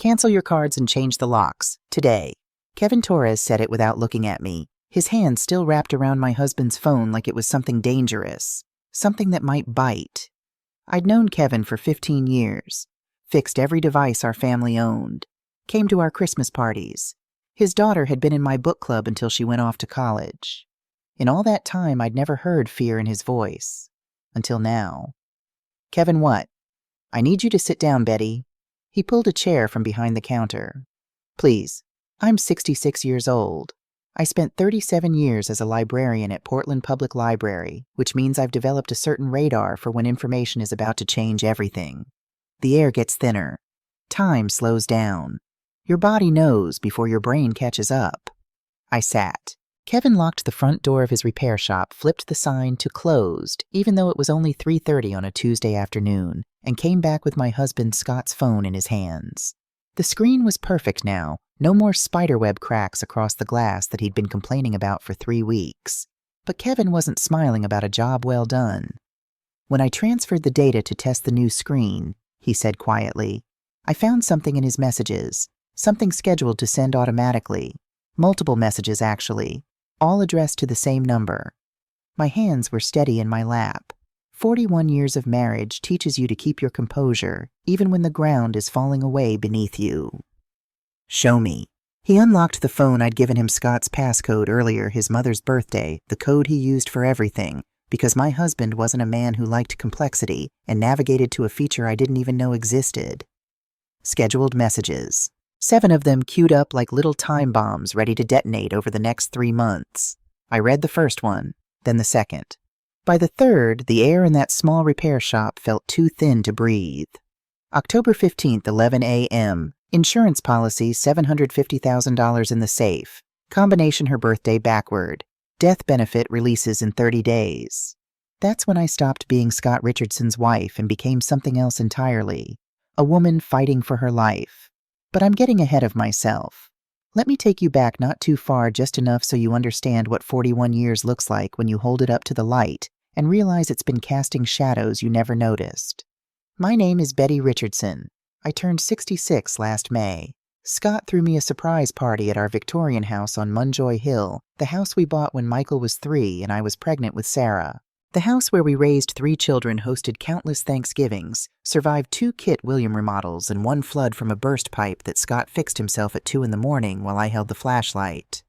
Cancel your cards and change the locks. Today. Kevin Torres said it without looking at me, his hand still wrapped around my husband's phone like it was something dangerous, something that might bite. I'd known Kevin for 15 years, fixed every device our family owned, came to our Christmas parties. His daughter had been in my book club until she went off to college. In all that time, I'd never heard fear in his voice. Until now. Kevin, what? I need you to sit down, Betty. He pulled a chair from behind the counter. Please. I'm 66 years old. I spent 37 years as a librarian at Portland Public Library, which means I've developed a certain radar for when information is about to change everything. The air gets thinner. Time slows down. Your body knows before your brain catches up. I sat. Kevin locked the front door of his repair shop, flipped the sign to closed, even though it was only 3:30 on a Tuesday afternoon, and came back with my husband Scott's phone in his hands. The screen was perfect now, no more spiderweb cracks across the glass that he'd been complaining about for 3 weeks. But Kevin wasn't smiling about a job well done. When I transferred the data to test the new screen, he said quietly, I found something in his messages, something scheduled to send automatically. Multiple messages, actually, all addressed to the same number. My hands were steady in my lap. 41 years of marriage teaches you to keep your composure, even when the ground is falling away beneath you. Show me. He unlocked the phone I'd given him Scott's passcode earlier, his mother's birthday, the code he used for everything, because my husband wasn't a man who liked complexity and navigated to a feature I didn't even know existed. Scheduled messages. 7 of them queued up like little time bombs ready to detonate over the next 3 months. I read the first one, then the second. By the third, the air in that small repair shop felt too thin to breathe. October 15th, 11 a.m. Insurance policy, $750,000 in the safe. Combination her birthday backward. Death benefit releases in 30 days. That's when I stopped being Scott Richardson's wife and became something else entirely. A woman fighting for her life. But I'm getting ahead of myself. Let me take you back not too far, just enough so you understand what 41 years looks like when you hold it up to the light and realize it's been casting shadows you never noticed. My name is Betty Richardson. I turned 66 last May. Scott threw me a surprise party at our Victorian house on Munjoy Hill, the house we bought when Michael was 3 and I was pregnant with Sarah. The house where we raised 3 children hosted countless Thanksgivings, survived 2 Kit William remodels and 1 flood from a burst pipe that Scott fixed himself at 2 in the morning while I held the flashlight.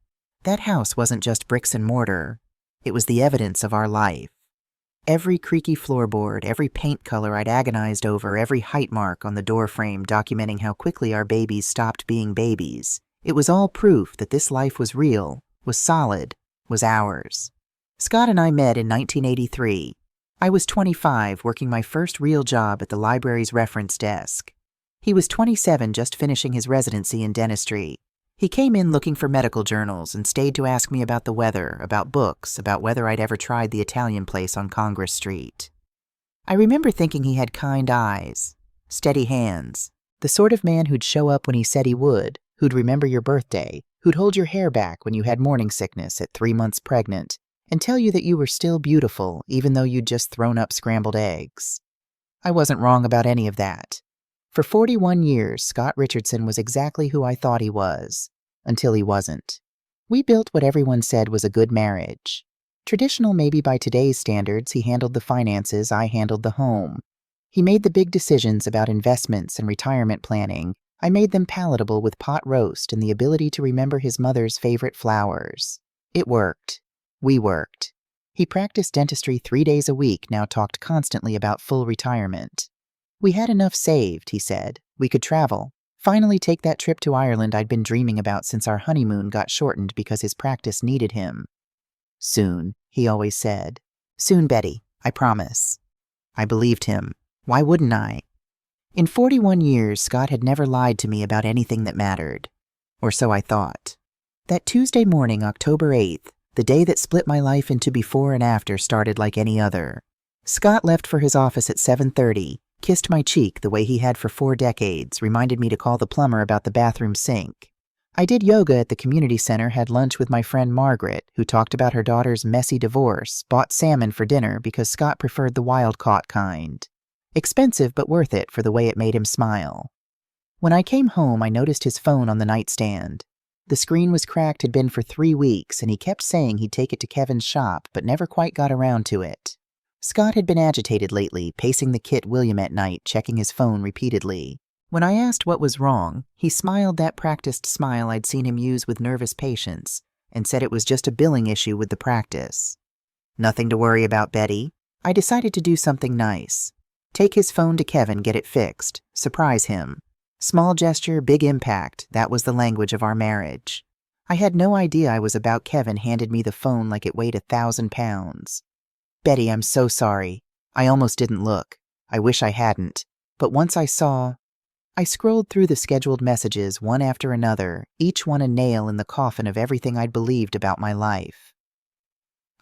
That house wasn't just bricks and mortar. It was the evidence of our life. Every creaky floorboard, every paint color I'd agonized over, every height mark on the doorframe documenting how quickly our babies stopped being babies. It was all proof that this life was real, was solid, was ours. Scott and I met in 1983. I was 25, working my first real job at the library's reference desk. He was 27, just finishing his residency in dentistry. He came in looking for medical journals and stayed to ask me about the weather, about books, about whether I'd ever tried the Italian place on Congress Street. I remember thinking he had kind eyes, steady hands, the sort of man who'd show up when he said he would, who'd remember your birthday, who'd hold your hair back when you had morning sickness at 3 months pregnant, and tell you that you were still beautiful even though you'd just thrown up scrambled eggs. I wasn't wrong about any of that. For 41 years, Scott Richardson was exactly who I thought he was, until he wasn't. We built what everyone said was a good marriage. Traditional maybe by today's standards, he handled the finances, I handled the home. He made the big decisions about investments and retirement planning. I made them palatable with pot roast and the ability to remember his mother's favorite flowers. It worked. We worked. He practiced dentistry 3 days a week, now talked constantly about full retirement. We had enough saved, he said. We could travel. Finally take that trip to Ireland I'd been dreaming about since our honeymoon got shortened because his practice needed him. Soon, he always said. Soon, Betty, I promise. I believed him. Why wouldn't I? In 41 years, Scott had never lied to me about anything that mattered. Or so I thought. That Tuesday morning, October 8th, the day that split my life into before and after, started like any other. Scott left for his office at 7:30, kissed my cheek the way he had for 4 decades, reminded me to call the plumber about the bathroom sink. I did yoga at the community center, had lunch with my friend Margaret, who talked about her daughter's messy divorce, bought salmon for dinner because Scott preferred the wild-caught kind. Expensive but worth it for the way it made him smile. When I came home, I noticed his phone on the nightstand. The screen was cracked, had been for 3 weeks, and he kept saying he'd take it to Kevin's shop, but never quite got around to it. Scott had been agitated lately, pacing the kit William at night, checking his phone repeatedly. When I asked what was wrong, he smiled that practiced smile I'd seen him use with nervous patients, and said it was just a billing issue with the practice. Nothing to worry about, Betty. I decided to do something nice. Take his phone to Kevin, get it fixed, surprise him. Small gesture, big impact, that was the language of our marriage. I had no idea I was about Kevin handed me the phone like it weighed 1,000 pounds. Betty, I'm so sorry. I almost didn't look. I wish I hadn't. But once I saw... I scrolled through the scheduled messages one after another, each one a nail in the coffin of everything I'd believed about my life.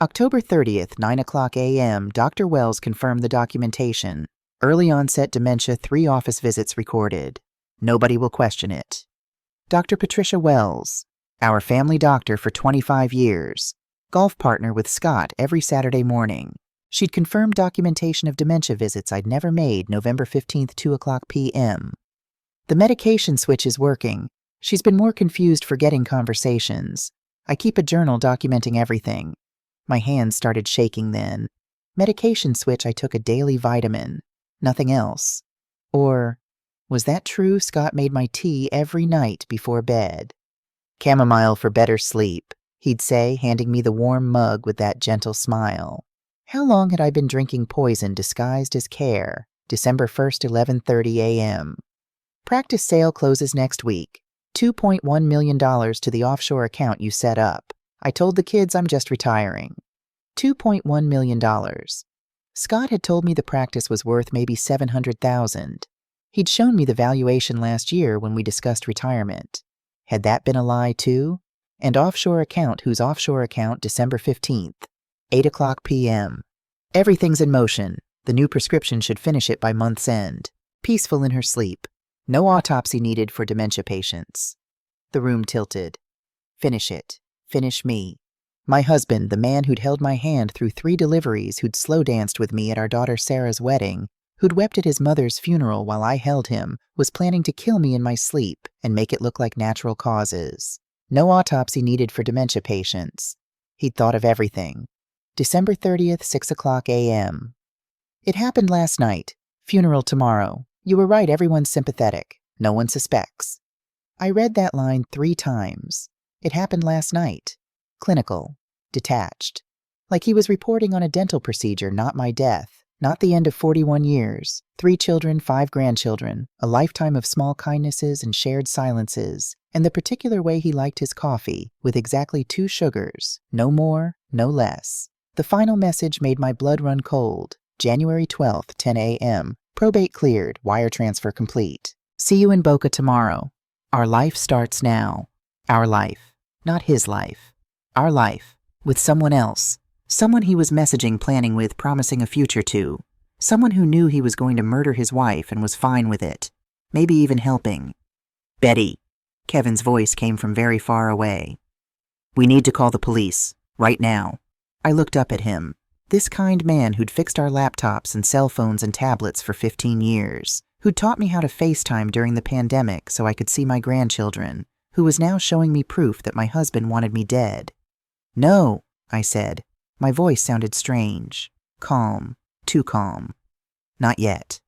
October 30th, 9:00 a.m., Dr. Wells confirmed the documentation. Early onset dementia, 3 office visits recorded. Nobody will question it. Dr. Patricia Wells, our family doctor for 25 years, golf partner with Scott every Saturday morning. She'd confirmed documentation of dementia visits I'd never made November 15th, 2:00 p.m. The medication switch is working. She's been more confused forgetting conversations. I keep a journal documenting everything. My hands started shaking then. Medication switch, I took a daily vitamin. Nothing else. Or, was that true? Scott made my tea every night before bed. Chamomile for better sleep, he'd say, handing me the warm mug with that gentle smile. How long had I been drinking poison disguised as care? December 1st, 11:30 a.m. Practice sale closes next week. $2.1 million to the offshore account you set up. I told the kids I'm just retiring. $2.1 million. Scott had told me the practice was worth maybe $700,000. He'd shown me the valuation last year when we discussed retirement. Had that been a lie too? And offshore account, whose offshore account, December 15th, 8:00 p.m. Everything's in motion. The new prescription should finish it by month's end. Peaceful in her sleep. No autopsy needed for dementia patients. The room tilted. Finish it. Finish me. My husband, the man who'd held my hand through 3 deliveries, who'd slow danced with me at our daughter Sarah's wedding, who'd wept at his mother's funeral while I held him, was planning to kill me in my sleep and make it look like natural causes. No autopsy needed for dementia patients. He'd thought of everything. December 30th, 6:00 a.m. It happened last night. Funeral tomorrow. You were right, everyone's sympathetic. No one suspects. I read that line 3 times. It happened last night. Clinical. Detached. Like he was reporting on a dental procedure, not my death. Not the end of 41 years. 3 children, 5 grandchildren. A lifetime of small kindnesses and shared silences. And the particular way he liked his coffee, with exactly 2 sugars. No more, no less. The final message made my blood run cold. January 12th, 10 a.m. Probate cleared. Wire transfer complete. See you in Boca tomorrow. Our life starts now. Our life. Not his life. Our life. With someone else. Someone he was messaging, planning with, promising a future to. Someone who knew he was going to murder his wife and was fine with it. Maybe even helping. Betty. Kevin's voice came from very far away. We need to call the police. Right now. I looked up at him. This kind man who'd fixed our laptops and cell phones and tablets for 15 years, who'd taught me how to FaceTime during the pandemic so I could see my grandchildren, who was now showing me proof that my husband wanted me dead. No, I said. My voice sounded strange. Calm. Too calm. Not yet.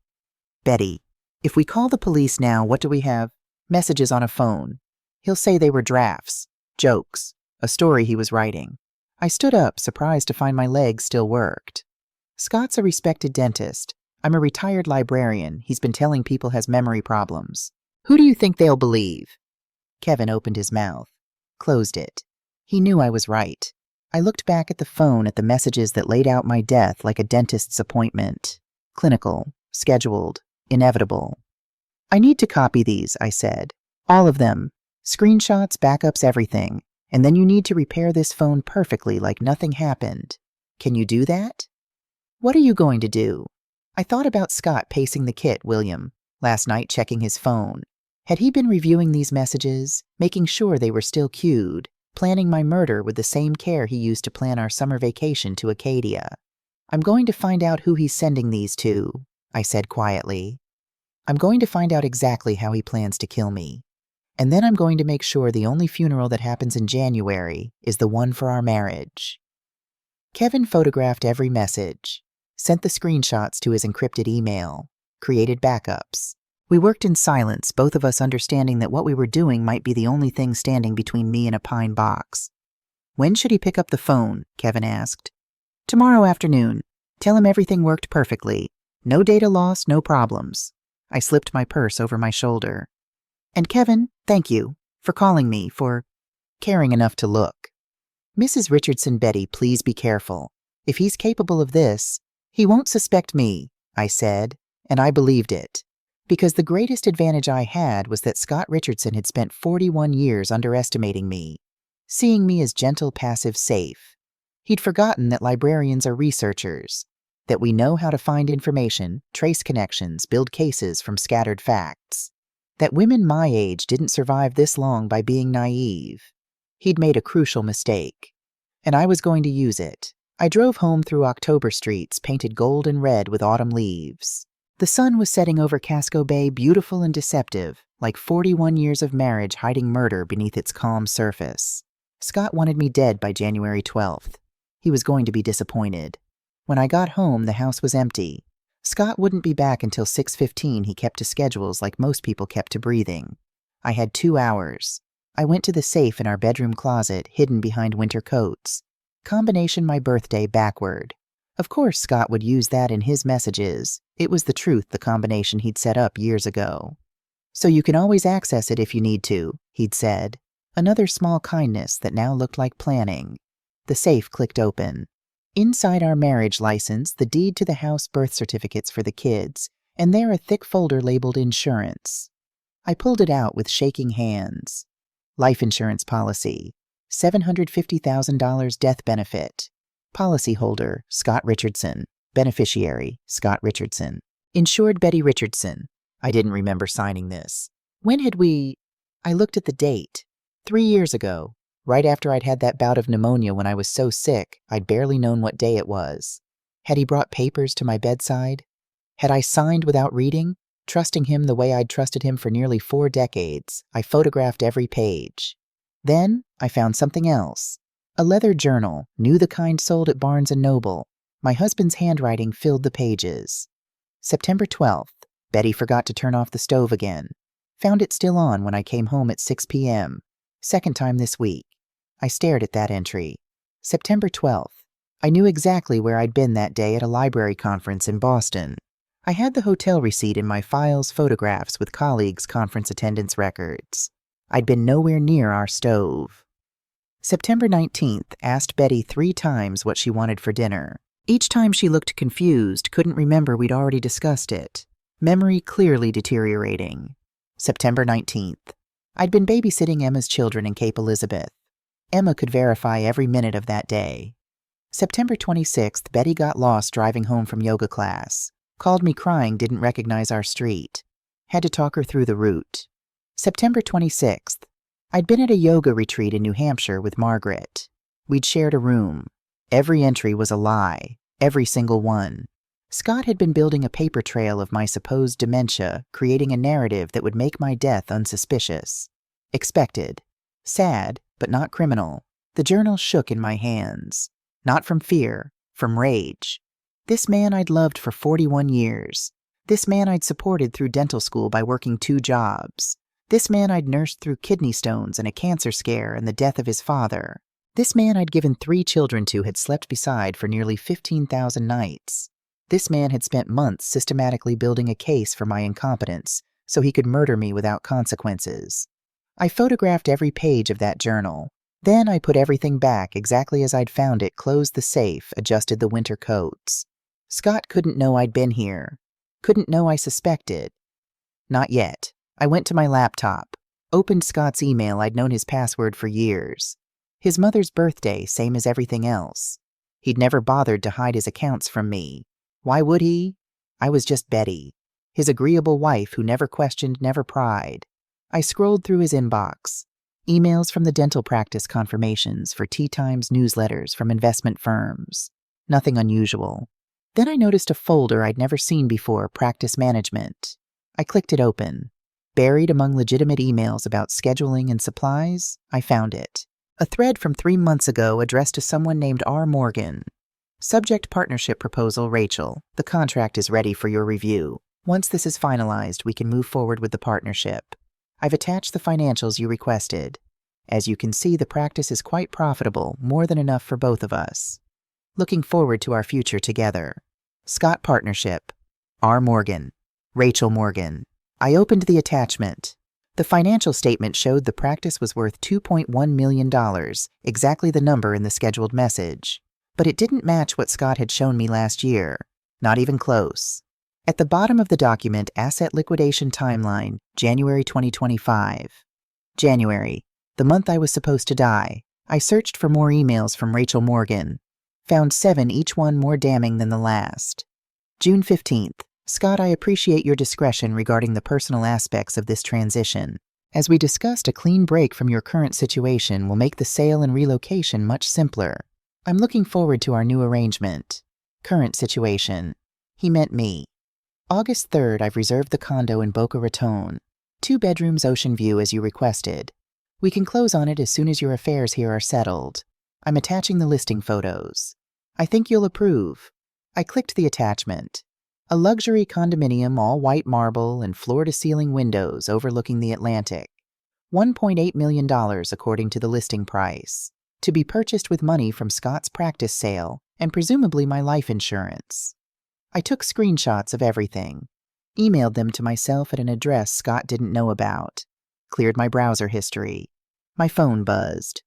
Betty, if we call the police now, what do we have? Messages on a phone. He'll say they were drafts. Jokes. A story he was writing. I stood up, surprised to find my legs still worked. Scott's a respected dentist. I'm a retired librarian. He's been telling people has memory problems. Who do you think they'll believe? Kevin opened his mouth. Closed it. He knew I was right. I looked back at the phone at the messages that laid out my death like a dentist's appointment. Clinical. Scheduled. Inevitable. I need to copy these, I said. All of them. Screenshots, backups, everything. And then you need to repair this phone perfectly like nothing happened. Can you do that? What are you going to do? I thought about Scott pacing the kit, William, last night checking his phone. Had he been reviewing these messages, making sure they were still queued, planning my murder with the same care he used to plan our summer vacation to Acadia? I'm going to find out who he's sending these to, I said quietly. I'm going to find out exactly how he plans to kill me. And then I'm going to make sure the only funeral that happens in January is the one for our marriage. Kevin photographed every message, sent the screenshots to his encrypted email, created backups. We worked in silence, both of us understanding that what we were doing might be the only thing standing between me and a pine box. When should he pick up the phone? Kevin asked. Tomorrow afternoon. Tell him everything worked perfectly. No data loss, no problems. I slipped my purse over my shoulder. And Kevin, thank you for calling me, for caring enough to look. Mrs. Richardson, Betty, please be careful. If he's capable of this, he won't suspect me, I said, and I believed it. Because the greatest advantage I had was that Scott Richardson had spent 41 years underestimating me, seeing me as gentle, passive, safe. He'd forgotten that librarians are researchers, that we know how to find information, trace connections, build cases from scattered facts, that women my age didn't survive this long by being naive. He'd made a crucial mistake, and I was going to use it. I drove home through October streets painted gold and red with autumn leaves. The sun was setting over Casco Bay, beautiful and deceptive, like 41 years of marriage hiding murder beneath its calm surface. Scott wanted me dead by January 12th. He was going to be disappointed. When I got home, the house was empty. Scott wouldn't be back until 6:15. He kept to schedules like most people kept to breathing. I had 2 hours. I went to the safe in our bedroom closet, hidden behind winter coats. Combination my birthday backward. Of course Scott would use that in his messages. It was the truth, the combination he'd set up years ago. So you can always access it if you need to, he'd said. Another small kindness that now looked like planning. The safe clicked open. Inside our marriage license, the deed to the house, birth certificates for the kids, and there a thick folder labeled insurance. I pulled it out with shaking hands. Life insurance policy. $750,000 death benefit. Policyholder, Scott Richardson. Beneficiary, Scott Richardson. Insured Betty Richardson. I didn't remember signing this. When had we... I looked at the date. 3 years ago, right after I'd had that bout of pneumonia when I was so sick, I'd barely known what day it was. Had he brought papers to my bedside? Had I signed without reading? Trusting him the way I'd trusted him for nearly 4 decades, I photographed every page. Then I found something else. A leather journal, new the kind sold at Barnes & Noble. My husband's handwriting filled the pages. September 12th. Betty forgot to turn off the stove again. Found it still on when I came home at 6 p.m. Second time this week. I stared at that entry. September 12th. I knew exactly where I'd been that day at a library conference in Boston. I had the hotel receipt in my files, photographs with colleagues' conference attendance records. I'd been nowhere near our stove. September 19th. Asked Betty 3 times what she wanted for dinner. Each time she looked confused, couldn't remember we'd already discussed it. Memory clearly deteriorating. September 19th. I'd been babysitting Emma's children in Cape Elizabeth. Emma could verify every minute of that day. September 26th. Betty got lost driving home from yoga class. Called me crying, didn't recognize our street. Had to talk her through the route. September 26th. I'd been at a yoga retreat in New Hampshire with Margaret. We'd shared a room. Every entry was a lie. Every single one. Scott had been building a paper trail of my supposed dementia, creating a narrative that would make my death unsuspicious. Expected. Sad, but not criminal. The journal shook in my hands. Not from fear, from rage. This man I'd loved for 41 years. This man I'd supported through dental school by working 2 jobs. This man I'd nursed through kidney stones and a cancer scare and the death of his father. This man I'd given 3 children to had slept beside for nearly 15,000 nights. This man had spent months systematically building a case for my incompetence so he could murder me without consequences. I photographed every page of that journal. Then I put everything back exactly as I'd found it, closed the safe, adjusted the winter coats. Scott couldn't know I'd been here. Couldn't know I suspected. Not yet. I went to my laptop, opened Scott's email. I'd known his password for years. His mother's birthday, same as everything else. He'd never bothered to hide his accounts from me. Why would he? I was just Betty, his agreeable wife who never questioned, never pried. I scrolled through his inbox. Emails from the dental practice, confirmations for tea times, newsletters from investment firms. Nothing unusual. Then I noticed a folder I'd never seen before, practice management. I clicked it open. Buried among legitimate emails about scheduling and supplies, I found it. A thread from 3 months ago addressed to someone named R. Morgan. Subject partnership proposal, Rachel. The contract is ready for your review. Once this is finalized, we can move forward with the partnership. I've attached the financials you requested. As you can see, the practice is quite profitable, more than enough for both of us. Looking forward to our future together. Scott Partnership. R. Morgan. Rachel Morgan. I opened the attachment. The financial statement showed the practice was worth $2.1 million, exactly the number in the scheduled message. But it didn't match what Scott had shown me last year. Not even close. At the bottom of the document, Asset Liquidation Timeline, January 2025. January, the month I was supposed to die. I searched for more emails from Rachel Morgan. Found 7, each one more damning than the last. June 15th. Scott, I appreciate your discretion regarding the personal aspects of this transition. As we discussed, a clean break from your current situation will make the sale and relocation much simpler. I'm looking forward to our new arrangement. Current situation. He meant me. August 3rd, I've reserved the condo in Boca Raton. 2 bedrooms, ocean view as you requested. We can close on it as soon as your affairs here are settled. I'm attaching the listing photos. I think you'll approve. I clicked the attachment. A luxury condominium, all white marble and floor-to-ceiling windows overlooking the Atlantic. $1.8 million according to the listing price. To be purchased with money from Scott's practice sale and presumably my life insurance. I took screenshots of everything. Emailed them to myself at an address Scott didn't know about. Cleared my browser history. My phone buzzed.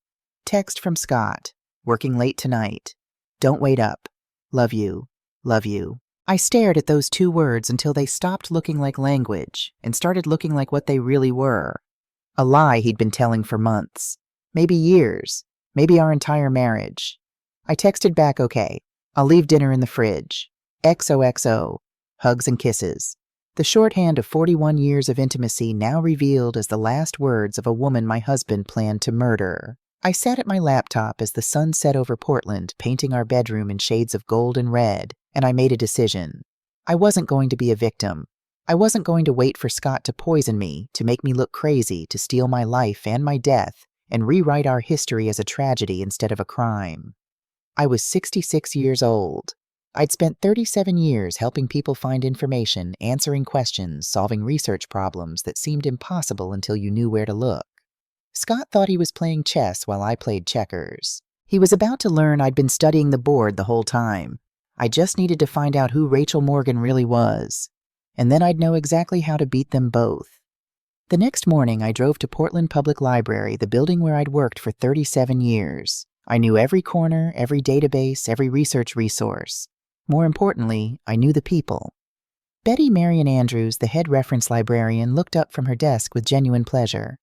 Text from Scott. Working late tonight. Don't wait up. Love you. Love you. I stared at those 2 words until they stopped looking like language and started looking like what they really were. A lie he'd been telling for months. Maybe years. Maybe our entire marriage. I texted back, okay. I'll leave dinner in the fridge. XOXO. Hugs and kisses. The shorthand of 41 years of intimacy now revealed as the last words of a woman my husband planned to murder. I sat at my laptop as the sun set over Portland, painting our bedroom in shades of gold and red, and I made a decision. I wasn't going to be a victim. I wasn't going to wait for Scott to poison me, to make me look crazy, to steal my life and my death, and rewrite our history as a tragedy instead of a crime. I was 66 years old. I'd spent 37 years helping people find information, answering questions, solving research problems that seemed impossible until you knew where to look. Scott thought he was playing chess while I played checkers. He was about to learn I'd been studying the board the whole time. I just needed to find out who Rachel Morgan really was, and then I'd know exactly how to beat them both. The next morning, I drove to Portland Public Library, the building where I'd worked for 37 years. I knew every corner, every database, every research resource. More importantly, I knew the people. Betty Marion Andrews, the head reference librarian, looked up from her desk with genuine pleasure.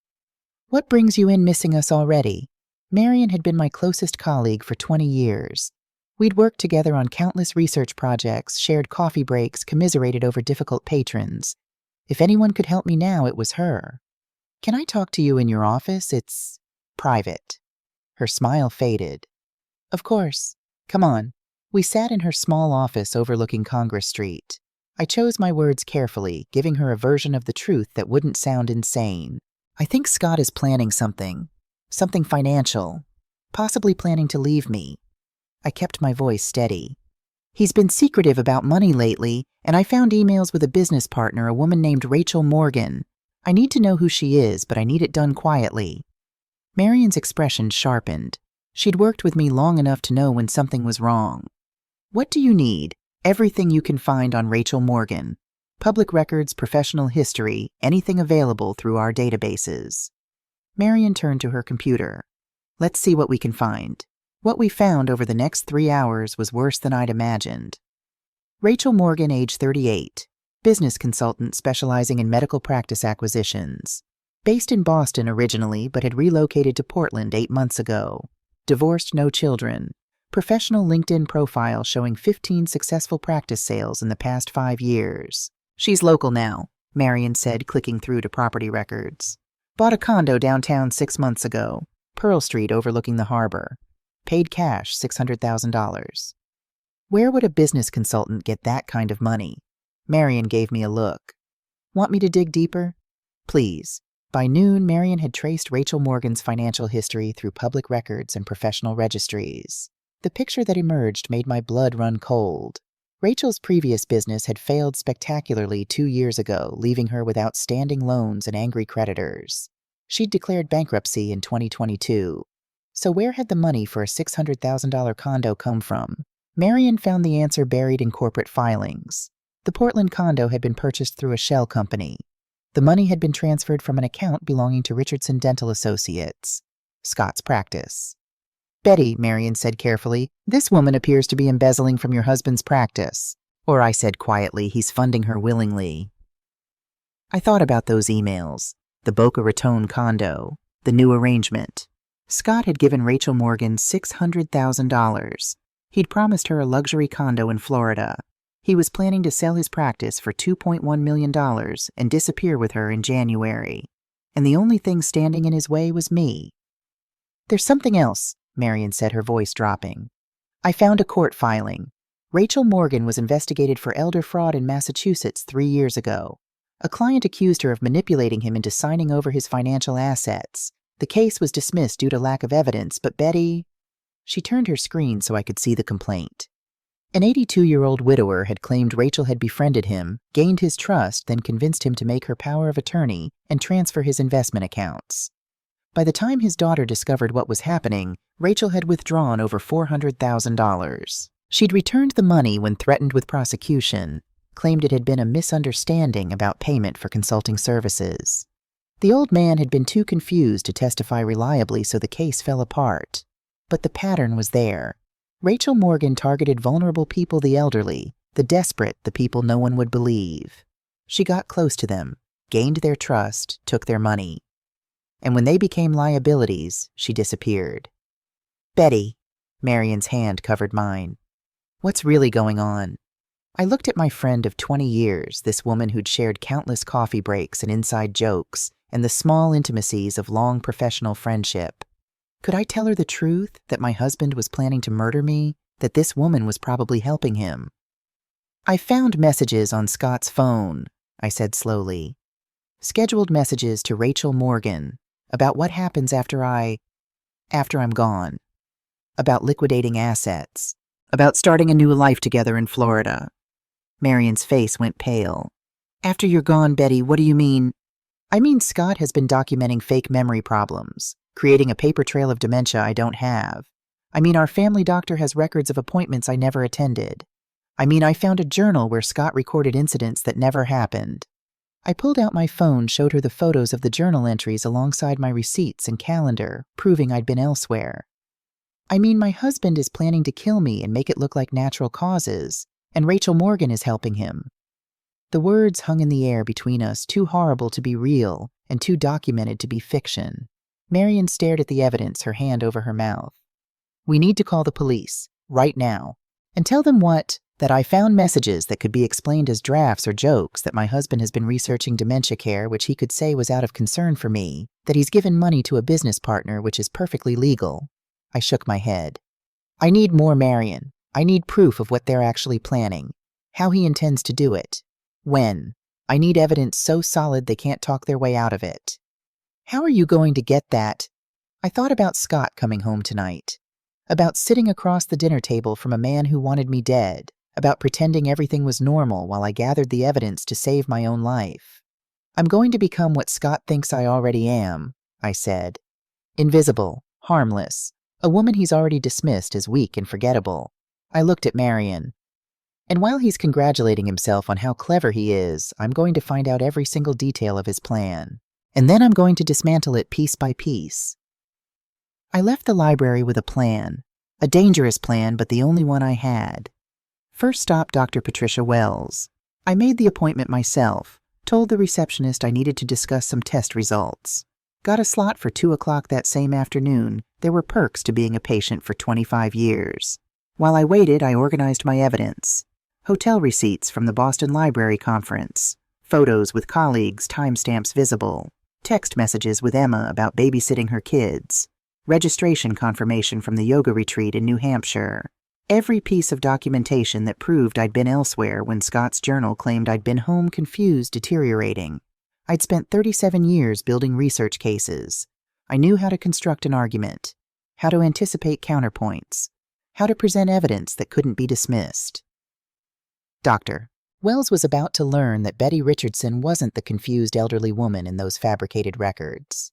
What brings you in missing us already? Marion had been my closest colleague for 20 years. We'd worked together on countless research projects, shared coffee breaks, commiserated over difficult patrons. If anyone could help me now, it was her. Can I talk to you in your office? It's private. Her smile faded. Of course. Come on. We sat in her small office overlooking Congress Street. I chose my words carefully, giving her a version of the truth that wouldn't sound insane. I think Scott is planning something financial, possibly planning to leave me. I kept my voice steady. He's been secretive about money lately, and I found emails with a business partner, a woman named Rachel Morgan. I need to know who she is, but I need it done quietly. Marion's expression sharpened. She'd worked with me long enough to know when something was wrong. What do you need? Everything you can find on Rachel Morgan. Public records, professional history, anything available through our databases. Marion turned to her computer. Let's see what we can find. What we found over the next 3 hours was worse than I'd imagined. Rachel Morgan, age 38. Business consultant specializing in medical practice acquisitions. Based in Boston originally, but had relocated to Portland 8 months ago. Divorced, no children. Professional LinkedIn profile showing 15 successful practice sales in the past 5 years. She's local now, Marion said, clicking through to property records. Bought a condo downtown 6 months ago. Pearl Street overlooking the harbor. Paid cash $600,000. Where would a business consultant get that kind of money? Marion gave me a look. Want me to dig deeper? Please. By noon, Marion had traced Rachel Morgan's financial history through public records and professional registries. The picture that emerged made my blood run cold. Rachel's previous business had failed spectacularly 2 years ago, leaving her with outstanding loans and angry creditors. She'd declared bankruptcy in 2022. So where had the money for a $600,000 condo come from? Marion found the answer buried in corporate filings. The Portland condo had been purchased through a shell company. The money had been transferred from an account belonging to Richardson Dental Associates, Scott's practice. Betty, Marion said carefully, this woman appears to be embezzling from your husband's practice. Or I said quietly, he's funding her willingly. I thought about those emails, the Boca Raton condo, the new arrangement. Scott had given Rachel Morgan $600,000. He'd promised her a luxury condo in Florida. He was planning to sell his practice for $2.1 million and disappear with her in January. And the only thing standing in his way was me. There's something else, Marion said, her voice dropping. I found a court filing. Rachel Morgan was investigated for elder fraud in Massachusetts 3 years ago. A client accused her of manipulating him into signing over his financial assets. The case was dismissed due to lack of evidence, but Betty... She turned her screen so I could see the complaint. An 82-year-old widower had claimed Rachel had befriended him, gained his trust, then convinced him to make her power of attorney and transfer his investment accounts. By the time his daughter discovered what was happening, Rachel had withdrawn over $400,000. She'd returned the money when threatened with prosecution, claimed it had been a misunderstanding about payment for consulting services. The old man had been too confused to testify reliably, so the case fell apart. But the pattern was there. Rachel Morgan targeted vulnerable people, the elderly, the desperate, the people no one would believe. She got close to them, gained their trust, took their money. And when they became liabilities, she disappeared. Betty, Marion's hand covered mine. What's really going on? I looked at my friend of 20 years, this woman who'd shared countless coffee breaks and inside jokes, and the small intimacies of long professional friendship. Could I tell her the truth, that my husband was planning to murder me, that this woman was probably helping him? I found messages on Scott's phone, I said slowly. Scheduled messages to Rachel Morgan about what happens after I'm gone. About liquidating assets. About starting a new life together in Florida. Marion's face went pale. After you're gone, Betty, what do you mean? I mean Scott has been documenting fake memory problems, creating a paper trail of dementia I don't have. I mean our family doctor has records of appointments I never attended. I mean I found a journal where Scott recorded incidents that never happened. I pulled out my phone, showed her the photos of the journal entries alongside my receipts and calendar, proving I'd been elsewhere. I mean my husband is planning to kill me and make it look like natural causes, and Rachel Morgan is helping him. The words hung in the air between us, too horrible to be real and too documented to be fiction. Marion stared at the evidence, her hand over her mouth. We need to call the police, right now, and tell them what? That I found messages that could be explained as drafts or jokes, that my husband has been researching dementia care, which he could say was out of concern for me, that he's given money to a business partner, which is perfectly legal. I shook my head. I need more, Marion. I need proof of what they're actually planning, how he intends to do it. When? I need evidence so solid they can't talk their way out of it. How are you going to get that? I thought about Scott coming home tonight, about sitting across the dinner table from a man who wanted me dead, about pretending everything was normal while I gathered the evidence to save my own life. I'm going to become what Scott thinks I already am, I said. Invisible, harmless, a woman he's already dismissed as weak and forgettable. I looked at Marion. And while he's congratulating himself on how clever he is, I'm going to find out every single detail of his plan. And then I'm going to dismantle it piece by piece. I left the library with a plan. A dangerous plan, but the only one I had. First stop, Dr. Patricia Wells. I made the appointment myself, told the receptionist I needed to discuss some test results. Got a slot for 2 o'clock that same afternoon. There were perks to being a patient for 25 years. While I waited, I organized my evidence. Hotel receipts from the Boston Library Conference, photos with colleagues, timestamps visible, text messages with Emma about babysitting her kids, registration confirmation from the yoga retreat in New Hampshire, Every piece of documentation that proved I'd been elsewhere when Scott's journal claimed I'd been home confused, deteriorating. I'd spent 37 years building research cases. I knew how to construct an argument, how to anticipate counterpoints, how to present evidence that couldn't be dismissed. Doctor. Wells was about to learn that Betty Richardson wasn't the confused elderly woman in those fabricated records.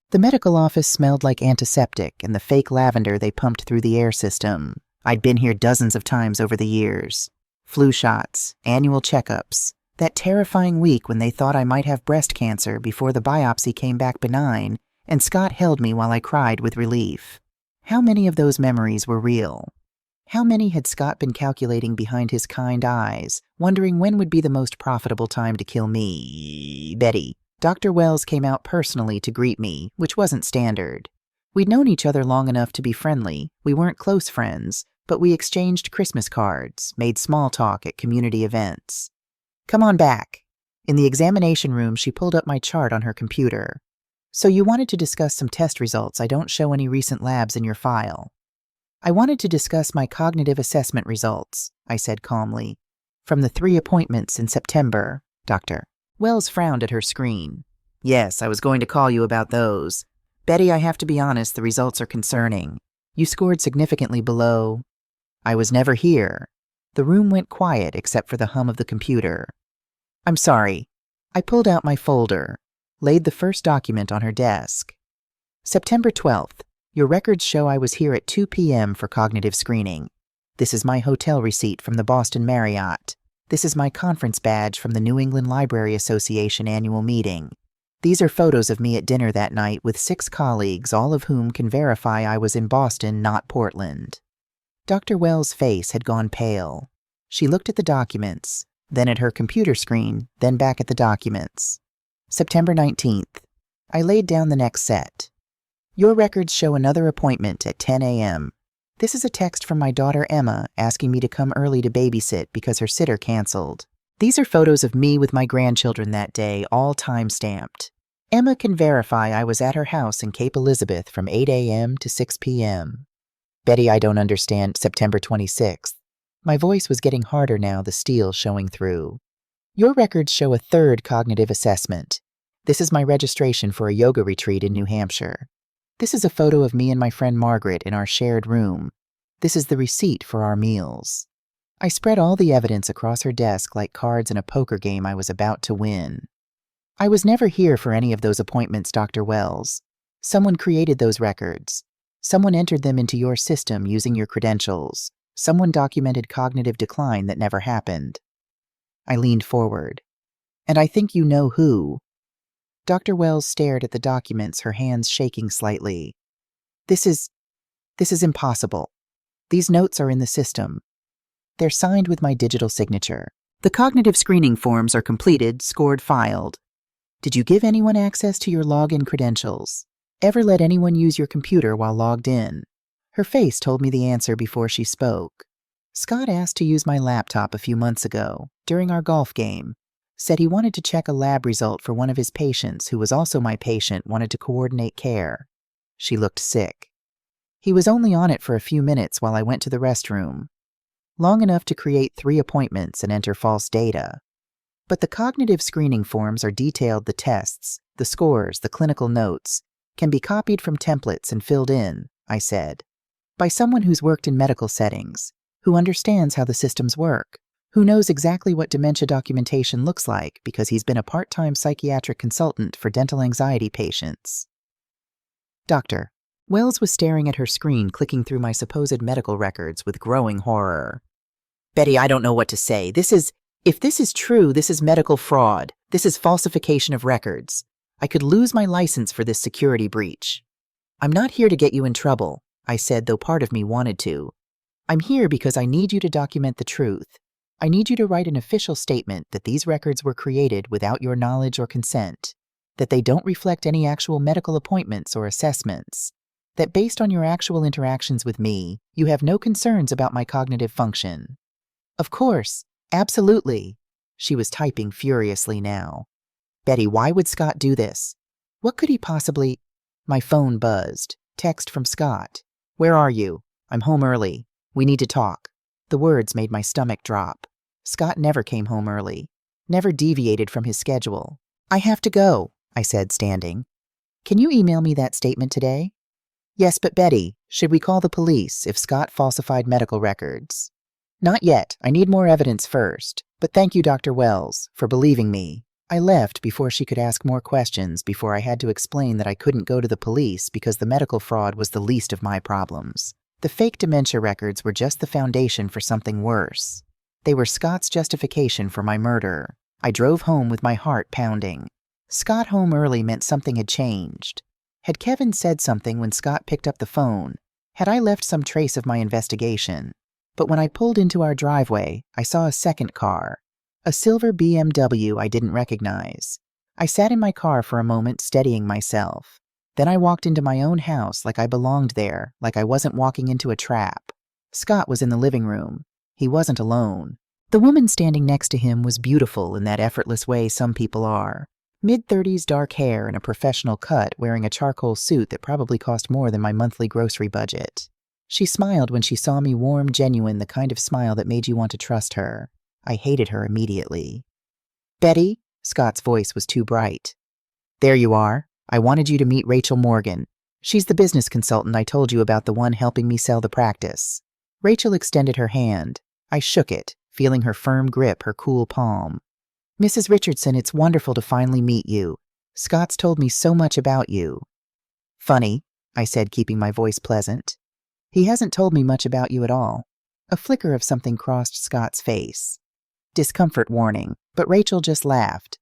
The medical office smelled like antiseptic and the fake lavender they pumped through the air system. I'd been here dozens of times over the years. Flu shots, annual checkups, that terrifying week when they thought I might have breast cancer before the biopsy came back benign, and Scott held me while I cried with relief. How many of those memories were real? How many had Scott been calculating behind his kind eyes, wondering when would be the most profitable time to kill me, Betty? Dr. Wells came out personally to greet me, which wasn't standard. We'd known each other long enough to be friendly. We weren't close friends, but we exchanged Christmas cards, made small talk at community events. Come on back. In the examination room, she pulled up my chart on her computer. So you wanted to discuss some test results. I don't show any recent labs in your file. I wanted to discuss my cognitive assessment results, I said calmly. From the 3 appointments in September, Dr. Wells frowned at her screen. Yes, I was going to call you about those. Betty, I have to be honest, the results are concerning. You scored significantly below. I was never here. The room went quiet except for the hum of the computer. I'm sorry. I pulled out my folder, laid the first document on her desk. September 12th. Your records show I was here at 2 p.m. for cognitive screening. This is my hotel receipt from the Boston Marriott. This is my conference badge from the New England Library Association annual meeting. These are photos of me at dinner that night with 6 colleagues, all of whom can verify I was in Boston, not Portland. Dr. Wells' face had gone pale. She looked at the documents, then at her computer screen, then back at the documents. September 19th. I laid down the next set. Your records show another appointment at 10 a.m. This is a text from my daughter Emma asking me to come early to babysit because her sitter canceled. These are photos of me with my grandchildren that day, all time-stamped. Emma can verify I was at her house in Cape Elizabeth from 8 a.m. to 6 p.m. Betty, I don't understand. September 26th. My voice was getting harder now, the steel showing through. Your records show a 3rd cognitive assessment. This is my registration for a yoga retreat in New Hampshire. This is a photo of me and my friend Margaret in our shared room. This is the receipt for our meals. I spread all the evidence across her desk like cards in a poker game I was about to win. I was never here for any of those appointments, Dr. Wells. Someone created those records. Someone entered them into your system using your credentials. Someone documented cognitive decline that never happened. I leaned forward. And I think you know who. Dr. Wells stared at the documents, her hands shaking slightly. This is impossible. These notes are in the system. They're signed with my digital signature. The cognitive screening forms are completed, scored, filed. Did you give anyone access to your login credentials? Ever let anyone use your computer while logged in? Her face told me the answer before she spoke. Scott asked to use my laptop a few months ago, during our golf game. Said he wanted to check a lab result for one of his patients who was also my patient, wanted to coordinate care. She looked sick. He was only on it for a few minutes while I went to the restroom. Long enough to create 3 appointments and enter false data. But the cognitive screening forms are detailed. The tests, the scores, the clinical notes, can be copied from templates and filled in, I said, by someone who's worked in medical settings, who understands how the systems work, who knows exactly what dementia documentation looks like because he's been a part-time psychiatric consultant for dental anxiety patients. Doctor. Wells was staring at her screen, clicking through my supposed medical records with growing horror. Betty, I don't know what to say. If this is true, this is medical fraud. This is falsification of records. I could lose my license for this security breach. I'm not here to get you in trouble, I said, though part of me wanted to. I'm here because I need you to document the truth. I need you to write an official statement that these records were created without your knowledge or consent, that they don't reflect any actual medical appointments or assessments, that based on your actual interactions with me, you have no concerns about my cognitive function. Of course, absolutely. She was typing furiously now. Betty, why would Scott do this? What could he possibly... My phone buzzed. Text from Scott. Where are you? I'm home early. We need to talk." The words made my stomach drop. Scott never came home early, never deviated from his schedule. "I have to go," I said, standing. "Can you email me that statement today?" "Yes, but Betty, should we call the police if Scott falsified medical records?" "Not yet. I need more evidence first. But thank you, Dr. Wells, for believing me." I left before she could ask more questions, before I had to explain that I couldn't go to the police because the medical fraud was the least of my problems. The fake dementia records were just the foundation for something worse. They were Scott's justification for my murder. I drove home with my heart pounding. Scott home early meant something had changed. Had Kevin said something when Scott picked up the phone? Had I left some trace of my investigation? But when I pulled into our driveway, I saw a second car. A silver BMW I didn't recognize. I sat in my car for a moment, steadying myself. Then I walked into my own house like I belonged there, like I wasn't walking into a trap. Scott was in the living room. He wasn't alone. The woman standing next to him was beautiful in that effortless way some people are. Mid-30s dark hair and a professional cut, wearing a charcoal suit that probably cost more than my monthly grocery budget. She smiled when she saw me, warm, genuine, the kind of smile that made you want to trust her. I hated her immediately. "Betty?" Scott's voice was too bright. "There you are. I wanted you to meet Rachel Morgan. She's the business consultant I told you about, the one helping me sell the practice." Rachel extended her hand. I shook it, feeling her firm grip, her cool palm. "Mrs. Richardson, it's wonderful to finally meet you. Scott's told me so much about you." "Funny," I said, keeping my voice pleasant. "He hasn't told me much about you at all." A flicker of something crossed Scott's face. Discomfort warning, but Rachel just laughed.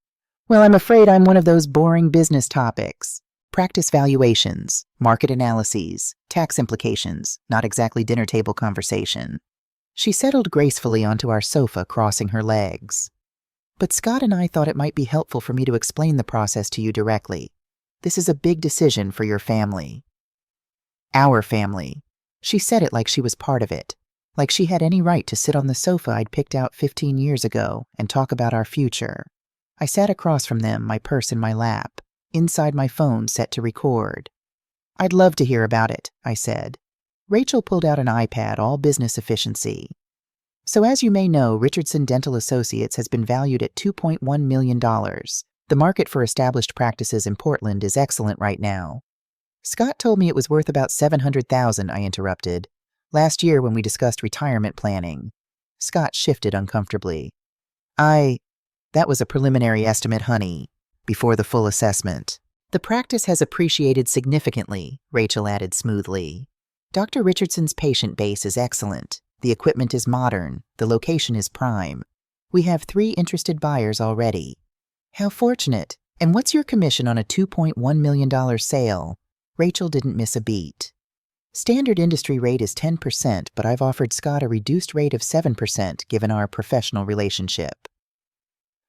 "Well, I'm afraid I'm one of those boring business topics. Practice valuations, market analyses, tax implications, not exactly dinner table conversation." She settled gracefully onto our sofa, crossing her legs. "But Scott and I thought it might be helpful for me to explain the process to you directly. This is a big decision for your family." "Our family." She said it like she was part of it, like she had any right to sit on the sofa I'd picked out 15 years ago and talk about our future. I sat across from them, my purse in my lap, inside my phone set to record. "I'd love to hear about it," I said. Rachel pulled out an iPad, all business efficiency. "So as you may know, Richardson Dental Associates has been valued at $2.1 million. The market for established practices in Portland is excellent right now." "Scott told me it was worth about $700,000, I interrupted. "Last year when we discussed retirement planning." Scott shifted uncomfortably. That was a preliminary estimate, honey, before the full assessment. The practice has appreciated significantly," Rachel added smoothly. "Dr. Richardson's patient base is excellent. The equipment is modern. The location is prime. We have 3 interested buyers already." "How fortunate. And what's your commission on a $2.1 million sale?" Rachel didn't miss a beat. "Standard industry rate is 10%, but I've offered Scott a reduced rate of 7% given our professional relationship."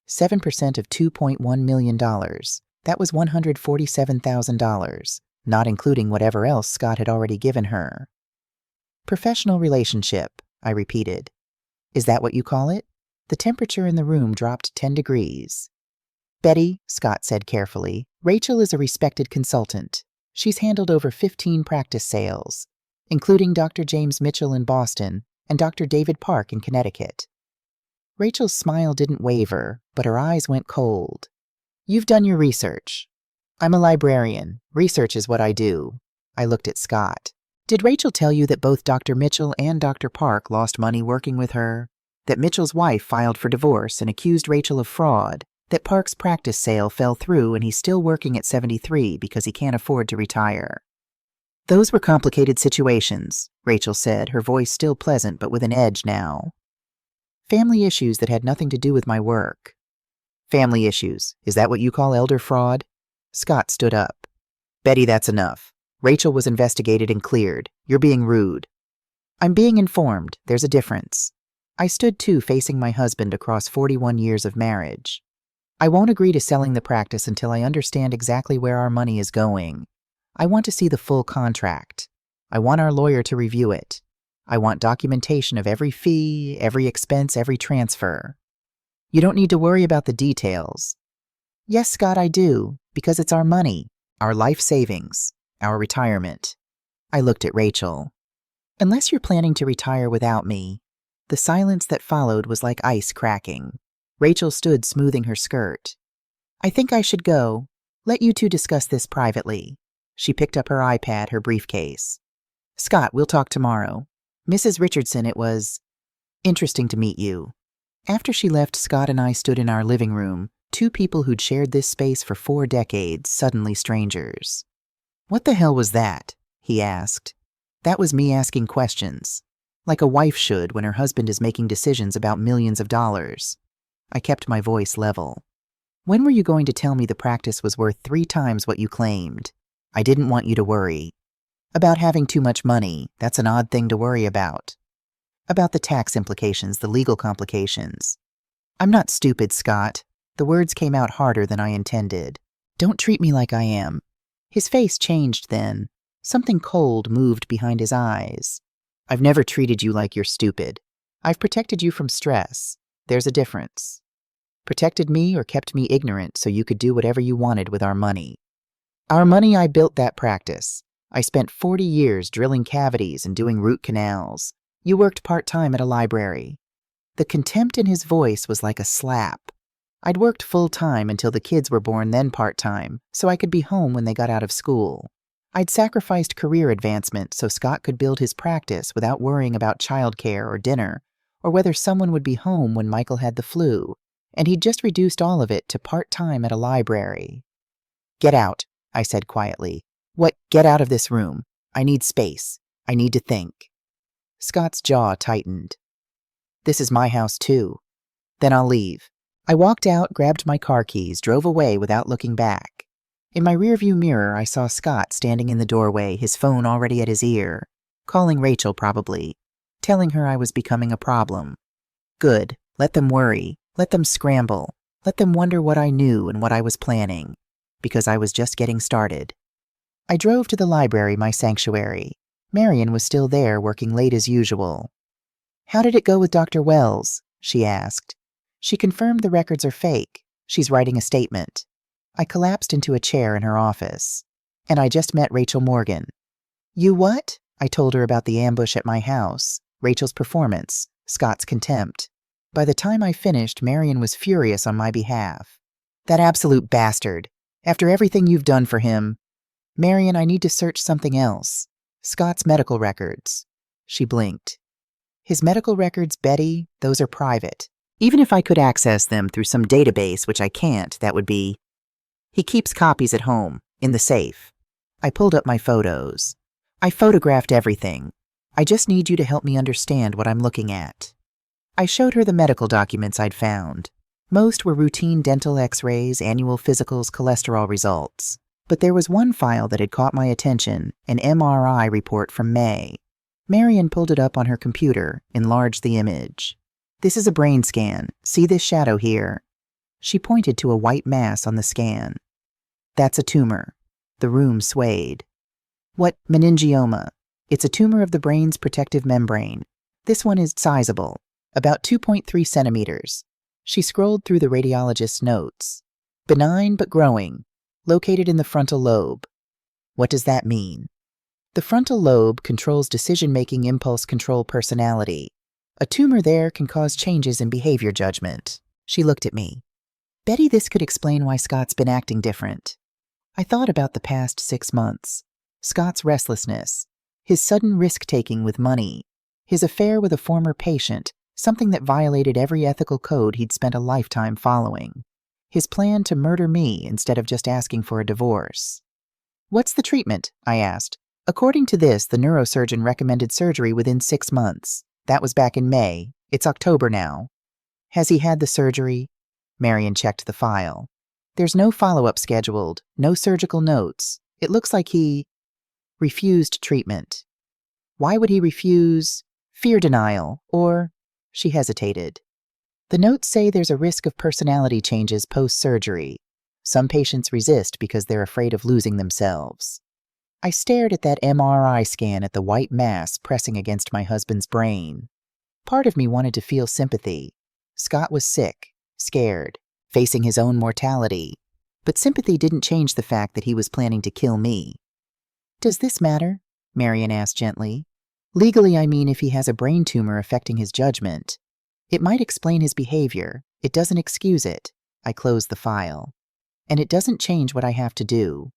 7% of $2.1 million. That was $147,000, not including whatever else Scott had already given her. "Professional relationship," I repeated. "Is that what you call it?" The temperature in the room dropped 10 degrees. "Betty," Scott said carefully, "Rachel is a respected consultant. She's handled over 15 practice sales, including Dr. James Mitchell in Boston and Dr. David Park in Connecticut." Rachel's smile didn't waver, but her eyes went cold. "You've done your research." "I'm a librarian. Research is what I do." I looked at Scott. "Did Rachel tell you that both Dr. Mitchell and Dr. Park lost money working with her? That Mitchell's wife filed for divorce and accused Rachel of fraud? That Park's practice sale fell through and he's still working at 73 because he can't afford to retire?" "Those were complicated situations," Rachel said, her voice still pleasant but with an edge now. "Family issues that had nothing to do with my work." "Family issues. Is that what you call elder fraud?" Scott stood up. "Betty, that's enough. Rachel was investigated and cleared. You're being rude." "I'm being informed. There's a difference." I stood too, facing my husband across 41 years of marriage. "I won't agree to selling the practice until I understand exactly where our money is going. I want to see the full contract. I want our lawyer to review it. I want documentation of every fee, every expense, every transfer." "You don't need to worry about the details." "Yes, Scott, I do, because it's our money, our life savings, our retirement." I looked at Rachel. Unless you're planning to retire without me. The silence that followed was like ice cracking. Rachel stood smoothing her skirt. I think I should go. Let you two discuss this privately. She picked up her iPad, her briefcase. Scott, we'll talk tomorrow. Mrs. Richardson, it was interesting to meet you. After she left, Scott and I stood in our living room, two people who'd shared this space for 4 decades, suddenly strangers. What the hell was that? He asked. That was me asking questions, like a wife should when her husband is making decisions about millions of dollars. I kept my voice level. When were you going to tell me the practice was worth 3 times what you claimed? I didn't want you to worry. About having too much money, that's an odd thing to worry about. About the tax implications, the legal complications. I'm not stupid, Scott. The words came out harder than I intended. Don't treat me like I am. His face changed then. Something cold moved behind his eyes. I've never treated you like you're stupid. I've protected you from stress. There's a difference. Protected me or kept me ignorant so you could do whatever you wanted with our money. Our money, I built that practice. I spent 40 years drilling cavities and doing root canals. You worked part-time at a library. The contempt in his voice was like a slap. I'd worked full-time until the kids were born, then part-time, so I could be home when they got out of school. I'd sacrificed career advancement so Scott could build his practice without worrying about childcare or dinner, or whether someone would be home when Michael had the flu, and he'd just reduced all of it to part-time at a library. Get out, I said quietly. What? Get out of this room. I need space. I need to think. Scott's jaw tightened. This is my house too. Then I'll leave. I walked out, grabbed my car keys, drove away without looking back. In my rearview mirror, I saw Scott standing in the doorway, his phone already at his ear, calling Rachel probably, telling her I was becoming a problem. Good. Let them worry. Let them scramble. Let them wonder what I knew and what I was planning, because I was just getting started. I drove to the library, my sanctuary. Marion was still there, working late as usual. How did it go with Dr. Wells? She asked. She confirmed the records are fake. She's writing a statement. I collapsed into a chair in her office. And I just met Rachel Morgan. You what? I told her about the ambush at my house, Rachel's performance, Scott's contempt. By the time I finished, Marion was furious on my behalf. That absolute bastard. After everything you've done for him. Marion, I need to search something else. Scott's medical records. She blinked. His medical records, Betty, those are private. Even if I could access them through some database, which I can't, that would be... He keeps copies at home, in the safe. I pulled up my photos. I photographed everything. I just need you to help me understand what I'm looking at. I showed her the medical documents I'd found. Most were routine dental x-rays, annual physicals, cholesterol results. But there was one file that had caught my attention, an MRI report from May. Marion pulled it up on her computer, enlarged the image. This is a brain scan. See this shadow here? She pointed to a white mass on the scan. That's a tumor. The room swayed. What? Meningioma. It's a tumor of the brain's protective membrane. This one is sizable, about 2.3 centimeters. She scrolled through the radiologist's notes. Benign but growing. Located in the frontal lobe. What does that mean? The frontal lobe controls decision-making, impulse control, personality. A tumor there can cause changes in behavior judgment. She looked at me. Betty, this could explain why Scott's been acting different. I thought about the past 6 months. Scott's restlessness. His sudden risk-taking with money. His affair with a former patient, something that violated every ethical code he'd spent a lifetime following. His plan to murder me instead of just asking for a divorce. What's the treatment? I asked. According to this, the neurosurgeon recommended surgery within 6 months. That was back in May. It's October now. Has he had the surgery? Marion checked the file. There's no follow-up scheduled, no surgical notes. It looks like he refused treatment. Why would he refuse? Fear denial, or... She hesitated. The notes say there's a risk of personality changes post-surgery. Some patients resist because they're afraid of losing themselves. I stared at that MRI scan at the white mass pressing against my husband's brain. Part of me wanted to feel sympathy. Scott was sick, scared, facing his own mortality. But sympathy didn't change the fact that he was planning to kill me. Does this matter? Marion asked gently. Legally, I mean if he has a brain tumor affecting his judgment. It might explain his behavior. It doesn't excuse it. I closed the file. And it doesn't change what I have to do.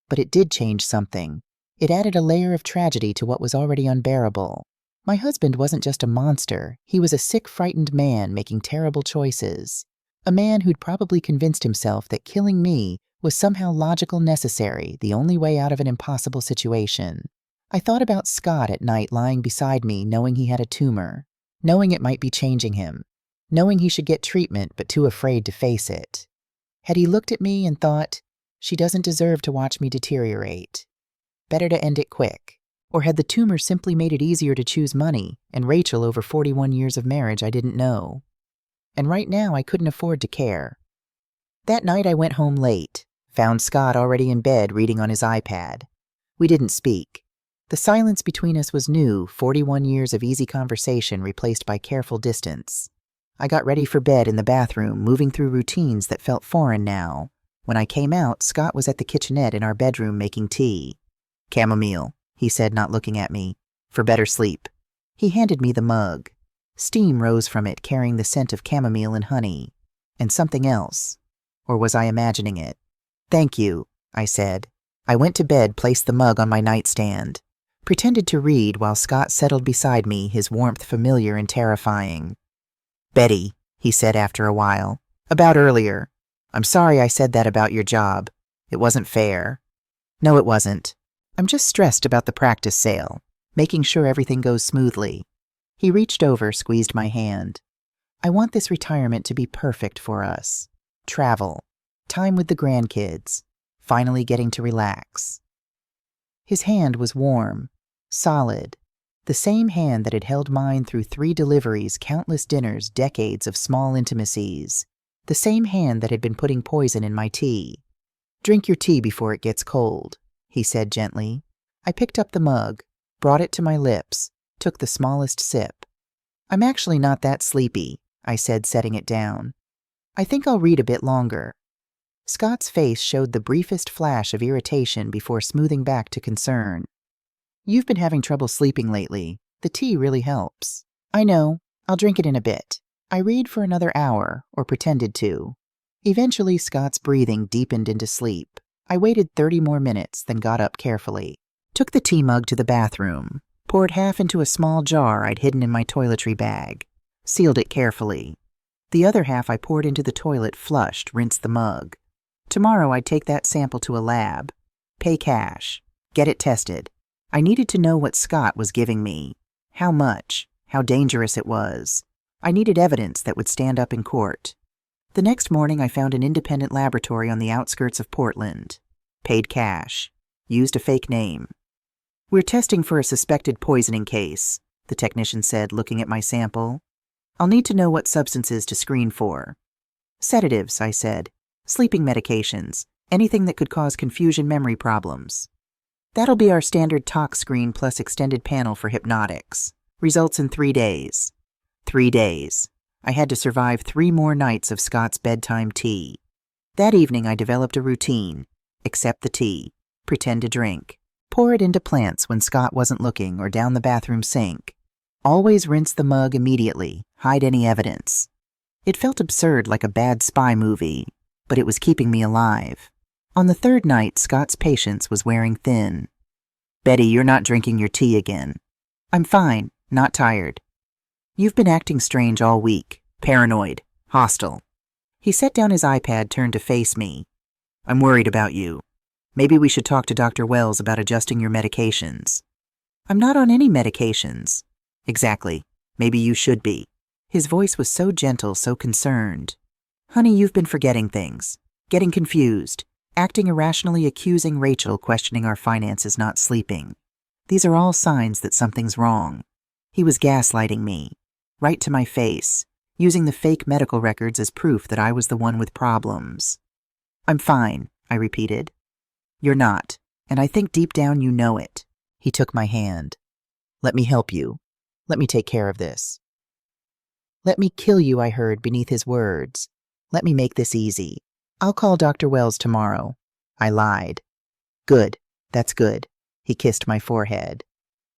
But it did change something. It added a layer of tragedy to what was already unbearable. My husband wasn't just a monster. He was a sick, frightened man making terrible choices. A man who'd probably convinced himself that killing me was somehow logical necessary, the only way out of an impossible situation. I thought about Scott at night lying beside me, knowing he had a tumor, knowing it might be changing him, knowing he should get treatment but too afraid to face it. Had he looked at me and thought, she doesn't deserve to watch me deteriorate? Better to end it quick. Or had the tumor simply made it easier to choose money and Rachel over 41 years of marriage I didn't know? And right now I couldn't afford to care. That night I went home late, found Scott already in bed reading on his iPad. We didn't speak. The silence between us was new, 41 years of easy conversation replaced by careful distance. I got ready for bed in the bathroom, moving through routines that felt foreign now. When I came out, Scott was at the kitchenette in our bedroom making tea. "Chamomile," he said, not looking at me. "For better sleep." He handed me the mug. Steam rose from it, carrying the scent of chamomile and honey. And something else. Or was I imagining it? "Thank you," I said. I went to bed, placed the mug on my nightstand. Pretended to read while Scott settled beside me, his warmth familiar and terrifying. "Betty," he said after a while. "About earlier. I'm sorry I said that about your job. It wasn't fair." "No, it wasn't. I'm just stressed about the practice sale, making sure everything goes smoothly." He reached over, squeezed my hand. "I want this retirement to be perfect for us. Travel, time with the grandkids, finally getting to relax." His hand was warm, solid, the same hand that had held mine through 3 deliveries, countless dinners, decades of small intimacies. The same hand that had been putting poison in my tea. "Drink your tea before it gets cold," he said gently. I picked up the mug, brought it to my lips, took the smallest sip. "I'm actually not that sleepy," I said, setting it down. "I think I'll read a bit longer." Scott's face showed the briefest flash of irritation before smoothing back to concern. "You've been having trouble sleeping lately. The tea really helps." "I know. I'll drink it in a bit." I read for another hour, or pretended to. Eventually, Scott's breathing deepened into sleep. I waited 30 more minutes, then got up carefully. Took the tea mug to the bathroom. Poured half into a small jar I'd hidden in my toiletry bag. Sealed it carefully. The other half I poured into the toilet, flushed, rinsed the mug. Tomorrow I'd take that sample to a lab. Pay cash. Get it tested. I needed to know what Scott was giving me. How much. How dangerous it was. I needed evidence that would stand up in court. The next morning I found an independent laboratory on the outskirts of Portland. Paid cash. Used a fake name. "We're testing for a suspected poisoning case," the technician said, looking at my sample. "I'll need to know what substances to screen for." "Sedatives," I said. "Sleeping medications. Anything that could cause confusion, memory problems." "That'll be our standard tox screen plus extended panel for hypnotics. Results in 3 days." 3 days. I had to survive 3 more nights of Scott's bedtime tea. That evening I developed a routine. Accept the tea. Pretend to drink. Pour it into plants when Scott wasn't looking or down the bathroom sink. Always rinse the mug immediately. Hide any evidence. It felt absurd, like a bad spy movie, but it was keeping me alive. On the 3rd night, Scott's patience was wearing thin. "Betty, you're not drinking your tea again." "I'm fine. Not tired." "You've been acting strange all week. Paranoid. Hostile." He set down his iPad, turned to face me. "I'm worried about you. Maybe we should talk to Dr. Wells about adjusting your medications." "I'm not on any medications." "Exactly. Maybe you should be." His voice was so gentle, so concerned. "Honey, you've been forgetting things. Getting confused. Acting irrationally, accusing Rachel, questioning our finances, not sleeping. These are all signs that something's wrong." He was gaslighting me. Right to my face, using the fake medical records as proof that I was the one with problems. "I'm fine," I repeated. "You're not, and I think deep down you know it." He took my hand. "Let me help you. Let me take care of this." "Let me kill you," I heard beneath his words. "Let me make this easy. I'll call Dr. Wells tomorrow." I lied. "Good. That's good." He kissed my forehead.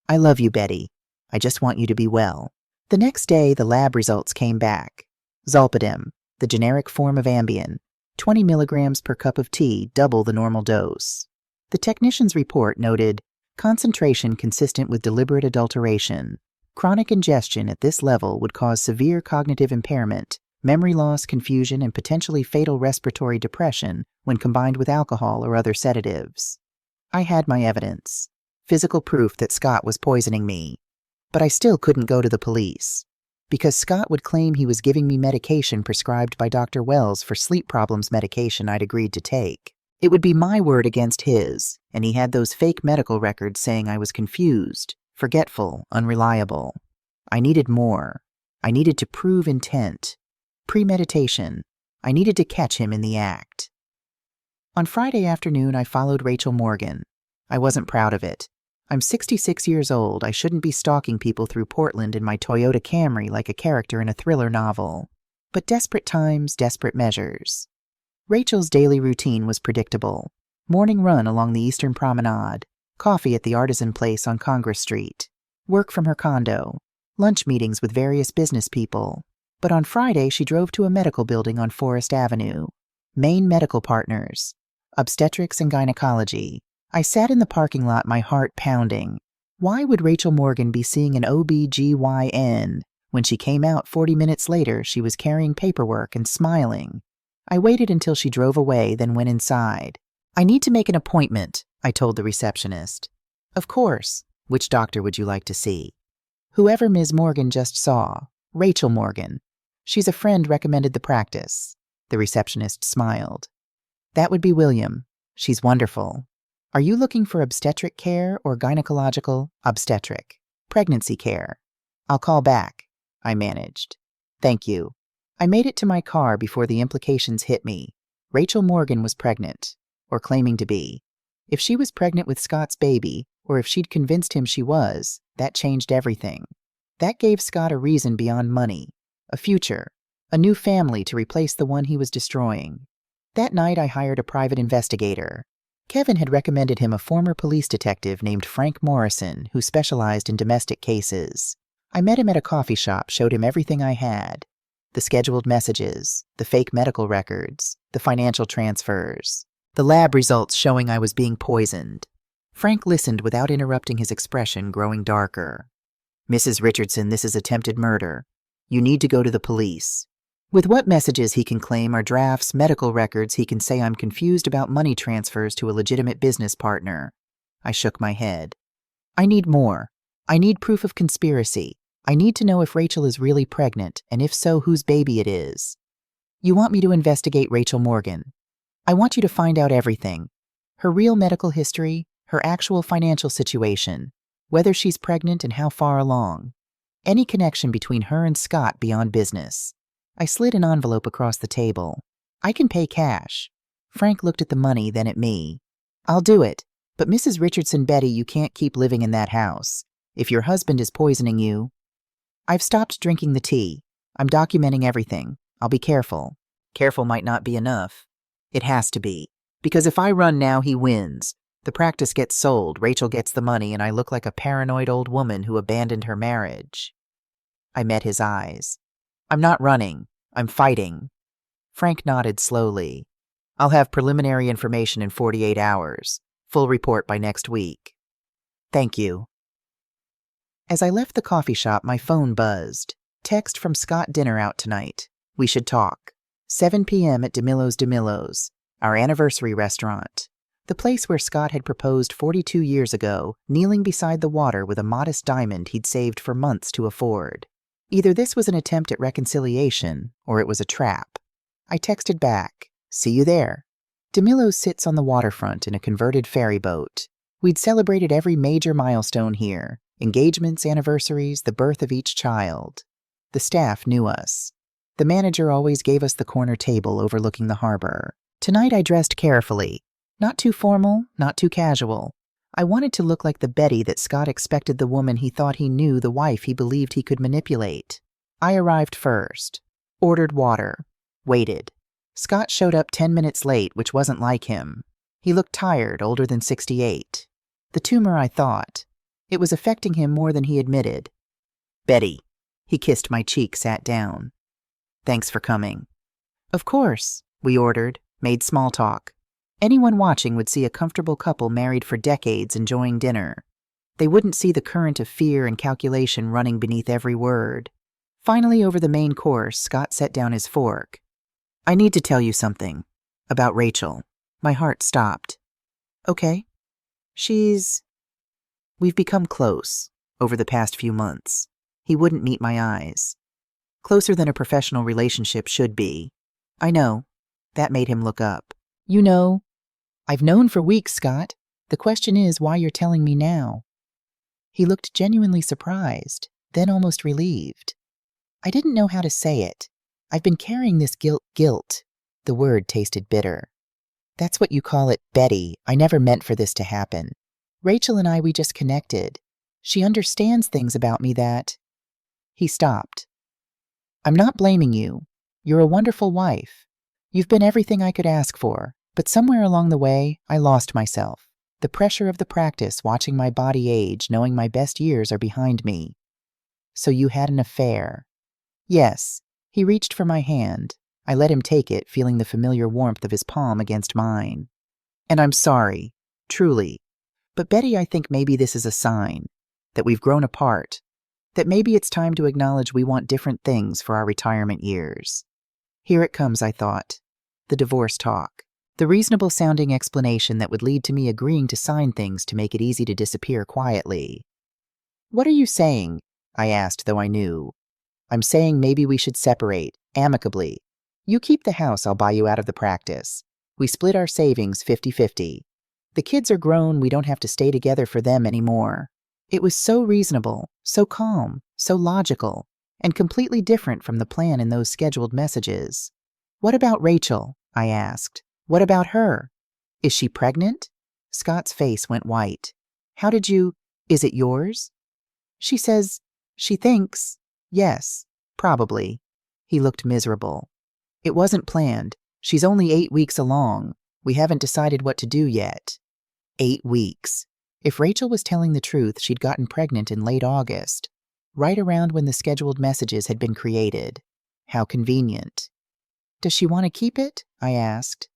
I love you, Betty. I just want you to be well. The next day, the lab results came back. Zolpidem, the generic form of Ambien, 20 milligrams per cup of tea, double the normal dose. The technician's report noted concentration consistent with deliberate adulteration. Chronic ingestion at this level would cause severe cognitive impairment, memory loss, confusion, and potentially fatal respiratory depression when combined with alcohol or other sedatives. I had my evidence, physical proof that Scott was poisoning me. But I still couldn't go to the police, because Scott would claim he was giving me medication prescribed by Dr. Wells for sleep problems medication I'd agreed to take. It would be my word against his, and he had those fake medical records saying I was confused, forgetful, unreliable. I needed more. I needed to prove intent. Premeditation. I needed to catch him in the act. On Friday afternoon, I followed Rachel Morgan. I wasn't proud of it. I'm 66 years old. I shouldn't be stalking people through Portland in my Toyota Camry like a character in a thriller novel. But desperate times, desperate measures. Rachel's daily routine was predictable. Morning run along the Eastern Promenade, coffee at the Artisan Place on Congress Street, work from her condo, lunch meetings with various business people. But on Friday, she drove to a medical building on Forest Avenue. Maine Medical Partners, obstetrics and gynecology. I sat in the parking lot, my heart pounding. Why would Rachel Morgan be seeing an OB-GYN? When she came out 40 minutes later, she was carrying paperwork and smiling. I waited until she drove away, then went inside. I need to make an appointment, I told the receptionist. Of course. Which doctor would you like to see? Whoever Ms. Morgan just saw. Rachel Morgan. She's a friend recommended the practice. The receptionist smiled. That would be William. She's wonderful. Are you looking for obstetric care or gynecological? Obstetric. Pregnancy care. I'll call back, I managed. Thank you. I made it to my car before the implications hit me. Rachel Morgan was pregnant, or claiming to be. If she was pregnant with Scott's baby, or if she'd convinced him she was, that changed everything. That gave Scott a reason beyond money, a future, a new family to replace the one he was destroying. That night I hired a private investigator. Kevin had recommended him a former police detective named Frank Morrison who specialized in domestic cases. I met him at a coffee shop, showed him everything I had. The scheduled messages, the fake medical records, the financial transfers, the lab results showing I was being poisoned. Frank listened without interrupting, his expression growing darker. Mrs. Richardson, this is attempted murder. You need to go to the police. With what messages he can claim are drafts, medical records, he can say I'm confused about money transfers to a legitimate business partner. I shook my head. I need more. I need proof of conspiracy. I need to know if Rachel is really pregnant, and if so, whose baby it is. You want me to investigate Rachel Morgan. I want you to find out everything. Her real medical history, her actual financial situation, whether she's pregnant and how far along. Any connection between her and Scott beyond business. I slid an envelope across the table. I can pay cash. Frank looked at the money, then at me. I'll do it, but Mrs. Richardson, Betty, you can't keep living in that house. If your husband is poisoning you... I've stopped drinking the tea. I'm documenting everything. I'll be careful. Careful might not be enough. It has to be. Because if I run now, he wins. The practice gets sold, Rachel gets the money, and I look like a paranoid old woman who abandoned her marriage. I met his eyes. I'm not running. I'm fighting. Frank nodded slowly. I'll have preliminary information in 48 hours. Full report by next week. Thank you. As I left the coffee shop, my phone buzzed. Text from Scott, dinner out tonight. We should talk. 7 p.m. at DeMillo's, our anniversary restaurant. The place where Scott had proposed 42 years ago, kneeling beside the water with a modest diamond he'd saved for months to afford. Either this was an attempt at reconciliation, or it was a trap. I texted back, see you there. DeMillo's sits on the waterfront in a converted ferry boat. We'd celebrated every major milestone here, engagements, anniversaries, the birth of each child. The staff knew us. The manager always gave us the corner table overlooking the harbor. Tonight I dressed carefully. Not too formal, not too casual. I wanted to look like the Betty that Scott expected, the woman he thought he knew, the wife he believed he could manipulate. I arrived first. Ordered water. Waited. Scott showed up 10 minutes late, which wasn't like him. He looked tired, older than 68. The tumor, I thought. It was affecting him more than he admitted. "Betty." He kissed my cheek, sat down. "Thanks for coming." "Of course," we ordered, made small talk. Anyone watching would see a comfortable couple married for decades enjoying dinner. They wouldn't see the current of fear and calculation running beneath every word. Finally, over the main course, Scott set down his fork. "I need to tell you something. About Rachel." My heart stopped. "Okay." We've become close over the past few months." He wouldn't meet my eyes. "Closer than a professional relationship should be." "I know." That made him look up. "You know?" "I've known for weeks, Scott. The question is why you're telling me now." He looked genuinely surprised, then almost relieved. I didn't know how to say it. I've been carrying this guilt. The word tasted bitter. "That's what you call it, Betty. I never meant for this to happen. Rachel and we just connected. She understands things about me that—" He stopped. "I'm not blaming you. You're a wonderful wife. You've been everything I could ask for, but somewhere along the way, I lost myself. The pressure of the practice, watching my body age, knowing my best years are behind me." "So you had an affair?" "Yes." He reached for my hand. I let him take it, feeling the familiar warmth of his palm against mine. "And I'm sorry. Truly. But Betty, I think maybe this is a sign. That we've grown apart. That maybe it's time to acknowledge we want different things for our retirement years." Here it comes, I thought. The divorce talk. The reasonable-sounding explanation that would lead to me agreeing to sign things to make it easy to disappear quietly. "What are you saying?" I asked, though I knew. "I'm saying maybe we should separate, amicably. You keep the house, I'll buy you out of the practice. We split our savings 50-50. The kids are grown, we don't have to stay together for them anymore." It was so reasonable, so calm, so logical, and completely different from the plan in those scheduled messages. "What about Rachel?" I asked. "What about her? Is she pregnant?" Scott's face went white. Is it yours?" "She says, she thinks, yes, probably." He looked miserable. "It wasn't planned. She's only 8 weeks along. We haven't decided what to do yet." 8 weeks. If Rachel was telling the truth, she'd gotten pregnant in late August, right around when the scheduled messages had been created. How convenient. "Does she want to keep it?" I asked.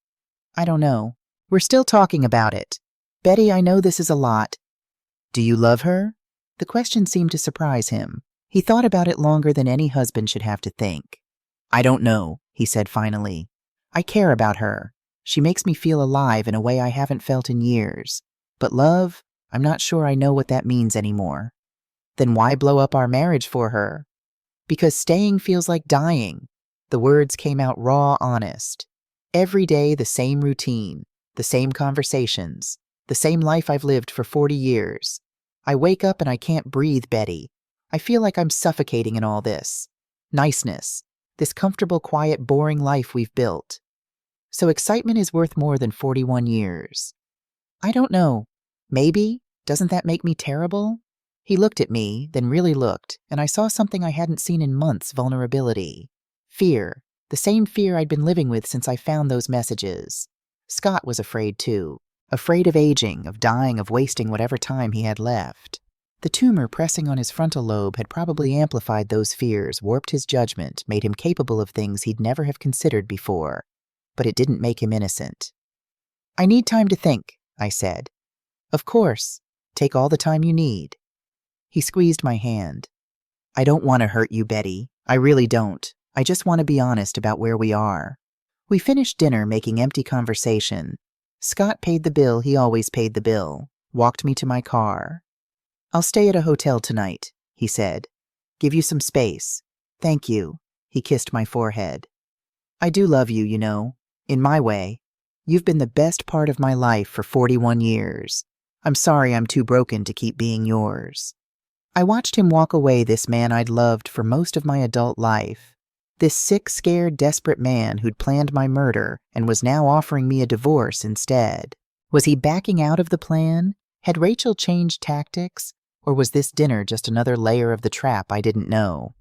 "I don't know. We're still talking about it. Betty, I know this is a lot." "Do you love her?" The question seemed to surprise him. He thought about it longer than any husband should have to think. "I don't know," he said finally. "I care about her. She makes me feel alive in a way I haven't felt in years. But love, I'm not sure I know what that means anymore." "Then why blow up our marriage for her?" "Because staying feels like dying." The words came out raw, honest. "Every day the same routine, the same conversations, the same life I've lived for 40 years. I wake up and I can't breathe, Betty. I feel like I'm suffocating in all this niceness, this comfortable, quiet, boring life we've built. So excitement is worth more than 41 years. I don't know. Maybe? Doesn't that make me terrible?" He looked at me, then really looked, and I saw something I hadn't seen in months: vulnerability. Fear. The same fear I'd been living with since I found those messages. Scott was afraid too. Afraid of aging, of dying, of wasting whatever time he had left. The tumor pressing on his frontal lobe had probably amplified those fears, warped his judgment, made him capable of things he'd never have considered before. But it didn't make him innocent. "I need time to think," I said. "Of course. Take all the time you need." He squeezed my hand. "I don't want to hurt you, Betty. I really don't. I just want to be honest about where we are." We finished dinner making empty conversation. Scott paid the bill, he always paid the bill, walked me to my car. "I'll stay at a hotel tonight," he said. "Give you some space." "Thank you." He kissed my forehead. "I do love you, you know. In my way. You've been the best part of my life for 41 years. I'm sorry I'm too broken to keep being yours." I watched him walk away, this man I'd loved for most of my adult life. This sick, scared, desperate man who'd planned my murder and was now offering me a divorce instead. Was he backing out of the plan? Had Rachel changed tactics? Or was this dinner just another layer of the trap I didn't know?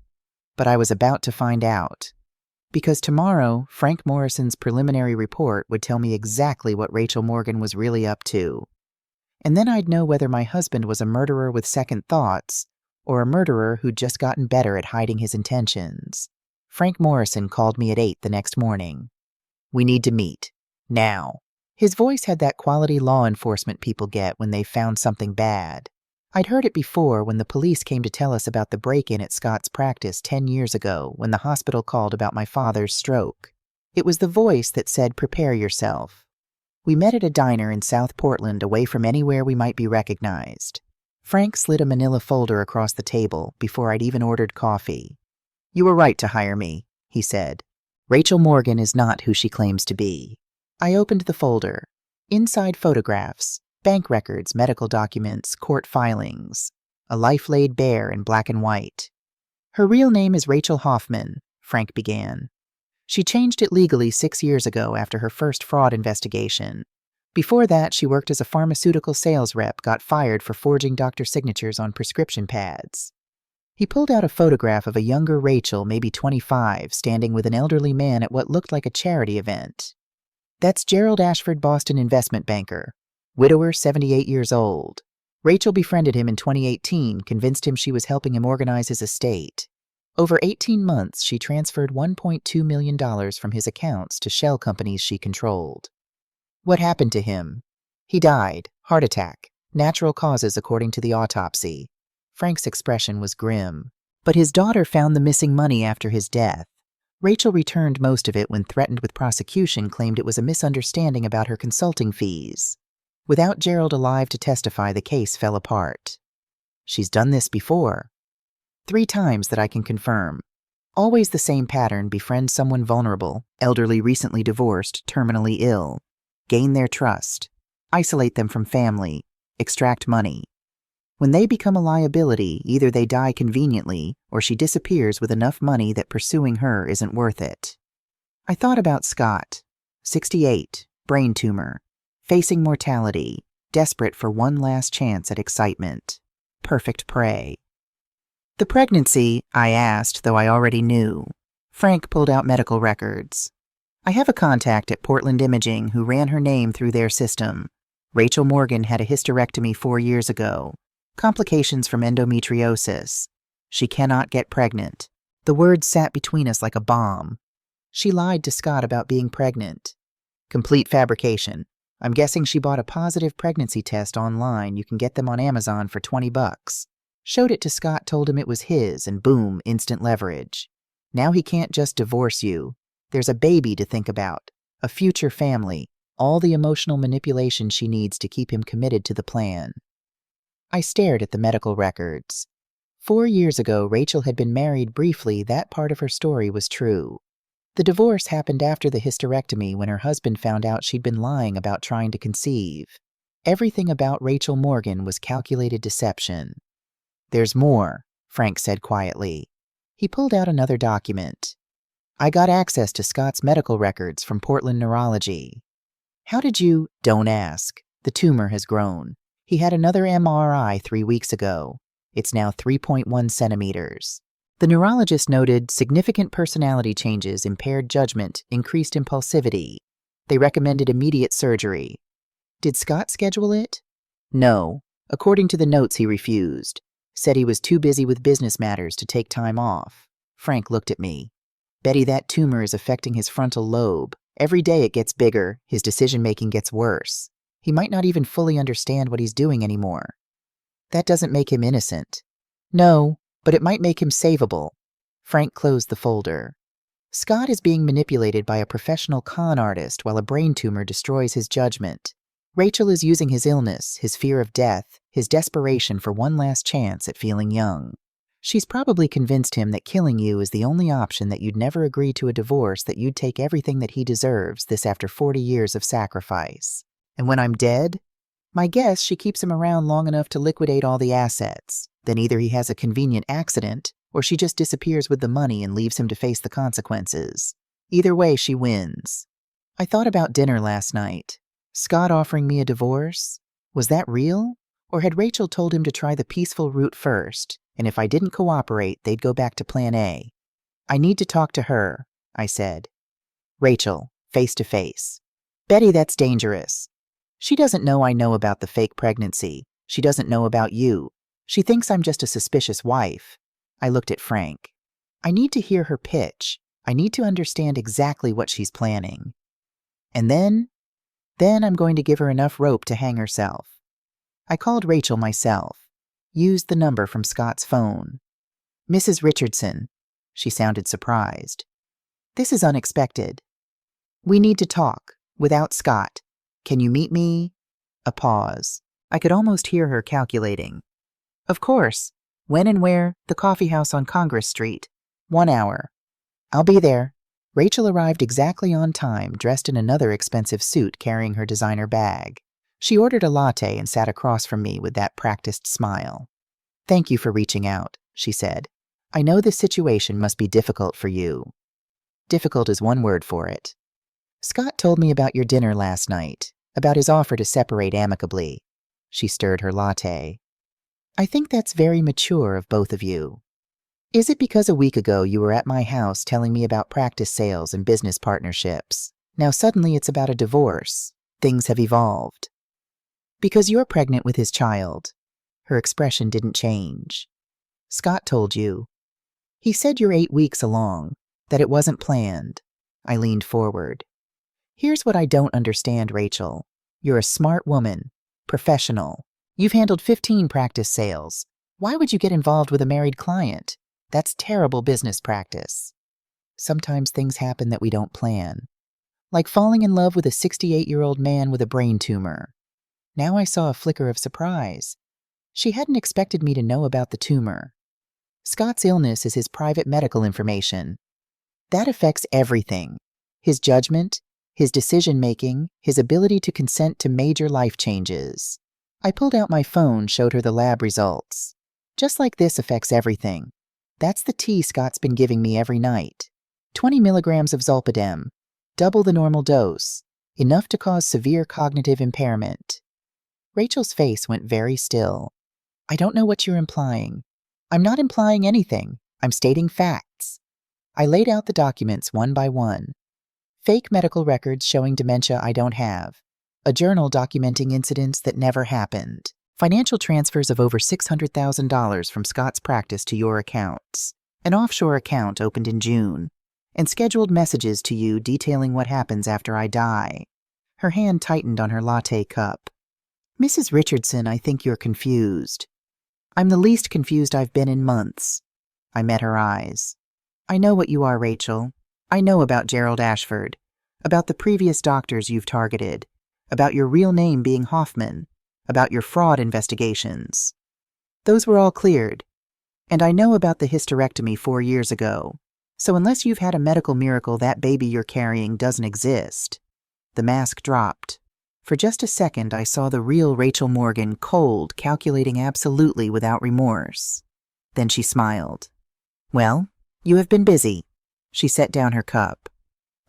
But I was about to find out. Because tomorrow, Frank Morrison's preliminary report would tell me exactly what Rachel Morgan was really up to. And then I'd know whether my husband was a murderer with second thoughts or a murderer who'd just gotten better at hiding his intentions. Frank Morrison called me at 8 the next morning. "We need to meet. Now." His voice had that quality law enforcement people get when they've found something bad. I'd heard it before when the police came to tell us about the break-in at Scott's practice 10 years ago when the hospital called about my father's stroke. It was the voice that said, "Prepare yourself." We met at a diner in South Portland, away from anywhere we might be recognized. Frank slid a manila folder across the table before I'd even ordered coffee. "You were right to hire me," he said. "Rachel Morgan is not who she claims to be." I opened the folder. Inside, photographs, bank records, medical documents, court filings. A life laid bare in black and white. "Her real name is Rachel Hoffman," Frank began. "She changed it legally 6 years ago after her first fraud investigation. Before that, she worked as a pharmaceutical sales rep, got fired for forging doctor signatures on prescription pads." He pulled out a photograph of a younger Rachel, maybe 25, standing with an elderly man at what looked like a charity event. "That's Gerald Ashford, Boston investment banker. Widower, 78 years old. Rachel befriended him in 2018, convinced him she was helping him organize his estate. Over 18 months, she transferred $1.2 million from his accounts to shell companies she controlled." "What happened to him?" "He died. Heart attack. Natural causes according to the autopsy." Frank's expression was grim. "But his daughter found the missing money after his death. Rachel returned most of it when threatened with prosecution, claimed it was a misunderstanding about her consulting fees. Without Gerald alive to testify, the case fell apart." "She's done this before." 3 times that I can confirm. Always the same pattern: befriend someone vulnerable, elderly, recently divorced, terminally ill. Gain their trust. Isolate them from family. Extract money. When they become a liability, either they die conveniently or she disappears with enough money that pursuing her isn't worth it. I thought about Scott. 68, brain tumor, facing mortality, desperate for one last chance at excitement. Perfect prey. "The pregnancy?" I asked, though I already knew. Frank pulled out medical records. "I have a contact at Portland Imaging who ran her name through their system. Rachel Morgan had a hysterectomy 4 years ago. Complications from endometriosis. She cannot get pregnant." The words sat between us like a bomb. "She lied to Scott about being pregnant." "Complete fabrication. I'm guessing she bought a positive pregnancy test online. You can get them on Amazon for $20. Showed it to Scott, told him it was his, and boom, instant leverage. Now he can't just divorce you. There's a baby to think about, a future family, all the emotional manipulation she needs to keep him committed to the plan." I stared at the medical records. 4 years ago, Rachel had been married briefly. That part of her story was true. The divorce happened after the hysterectomy, when her husband found out she'd been lying about trying to conceive. Everything about Rachel Morgan was calculated deception. "There's more," Frank said quietly. He pulled out another document. "I got access to Scott's medical records from Portland Neurology." "How did you—" "Don't ask. The tumor has grown. He had another MRI 3 weeks ago. It's now 3.1 centimeters. The neurologist noted significant personality changes, impaired judgment, increased impulsivity. They recommended immediate surgery." "Did Scott schedule it?" "No. According to the notes, he refused. Said he was too busy with business matters to take time off." Frank looked at me. "Betty, that tumor is affecting his frontal lobe. Every day it gets bigger, his decision-making gets worse. He might not even fully understand what he's doing anymore." "That doesn't make him innocent." "No, but it might make him savable." Frank closed the folder. "Scott is being manipulated by a professional con artist while a brain tumor destroys his judgment. Rachel is using his illness, his fear of death, his desperation for one last chance at feeling young. She's probably convinced him that killing you is the only option, that you'd never agree to a divorce, that you'd take everything that he deserves, this after 40 years of sacrifice. And when I'm dead? My guess, she keeps him around long enough to liquidate all the assets. Then either he has a convenient accident, or she just disappears with the money and leaves him to face the consequences. Either way, she wins." I thought about dinner last night. Scott offering me a divorce? Was that real? Or had Rachel told him to try the peaceful route first, and if I didn't cooperate, they'd go back to plan A? "I need to talk to her," I said. "Rachel, face to face." "Betty, that's dangerous." She doesn't know I know about the fake pregnancy. She doesn't know about you. She thinks I'm just a suspicious wife. I looked at Frank. I need to hear her pitch. I need to understand exactly what she's planning. And then I'm going to give her enough rope to hang herself. I called Rachel myself. Used the number from Scott's phone. Mrs. Richardson. She sounded surprised. This is unexpected. We need to talk, without Scott. Can you meet me? A pause. I could almost hear her calculating. Of course. When and where? The coffee house on Congress Street. 1 hour. I'll be there. Rachel arrived exactly on time, dressed in another expensive suit, carrying her designer bag. She ordered a latte and sat across from me with that practiced smile. Thank you for reaching out, she said. I know this situation must be difficult for you. Difficult is one word for it. Scott told me about your dinner last night, about his offer to separate amicably. She stirred her latte. I think that's very mature of both of you. Is it because a week ago you were at my house telling me about practice sales and business partnerships? Now suddenly it's about a divorce. Things have evolved. Because you're pregnant with his child. Her expression didn't change. Scott told you. He said you're 8 weeks along, that it wasn't planned. I leaned forward. Here's what I don't understand, Rachel. You're a smart woman, professional. You've handled 15 practice sales. Why would you get involved with a married client? That's terrible business practice. Sometimes things happen that we don't plan. Like falling in love with a 68-year-old man with a brain tumor. Now I saw a flicker of surprise. She hadn't expected me to know about the tumor. Scott's illness is his private medical information. That affects everything. His judgment, his decision-making, his ability to consent to major life changes. I pulled out my phone, showed her the lab results. Just like this affects everything. That's the tea Scott's been giving me every night. 20 milligrams of zolpidem, double the normal dose, enough to cause severe cognitive impairment. Rachel's face went very still. I don't know what you're implying. I'm not implying anything. I'm stating facts. I laid out the documents one by one. Fake medical records showing dementia I don't have. A journal documenting incidents that never happened. Financial transfers of over $600,000 from Scott's practice to your accounts. An offshore account opened in June. And scheduled messages to you detailing what happens after I die. Her hand tightened on her latte cup. Mrs. Richardson, I think you're confused. I'm the least confused I've been in months. I met her eyes. I know what you are, Rachel. I know about Gerald Ashford. About the previous doctors you've targeted. About your real name being Hoffman. About your fraud investigations. Those were all cleared. And I know about the hysterectomy 4 years ago. So unless you've had a medical miracle, that baby you're carrying doesn't exist. The mask dropped. For just a second, I saw the real Rachel Morgan, cold, calculating absolutely without remorse. Then she smiled. Well, you have been busy. She set down her cup.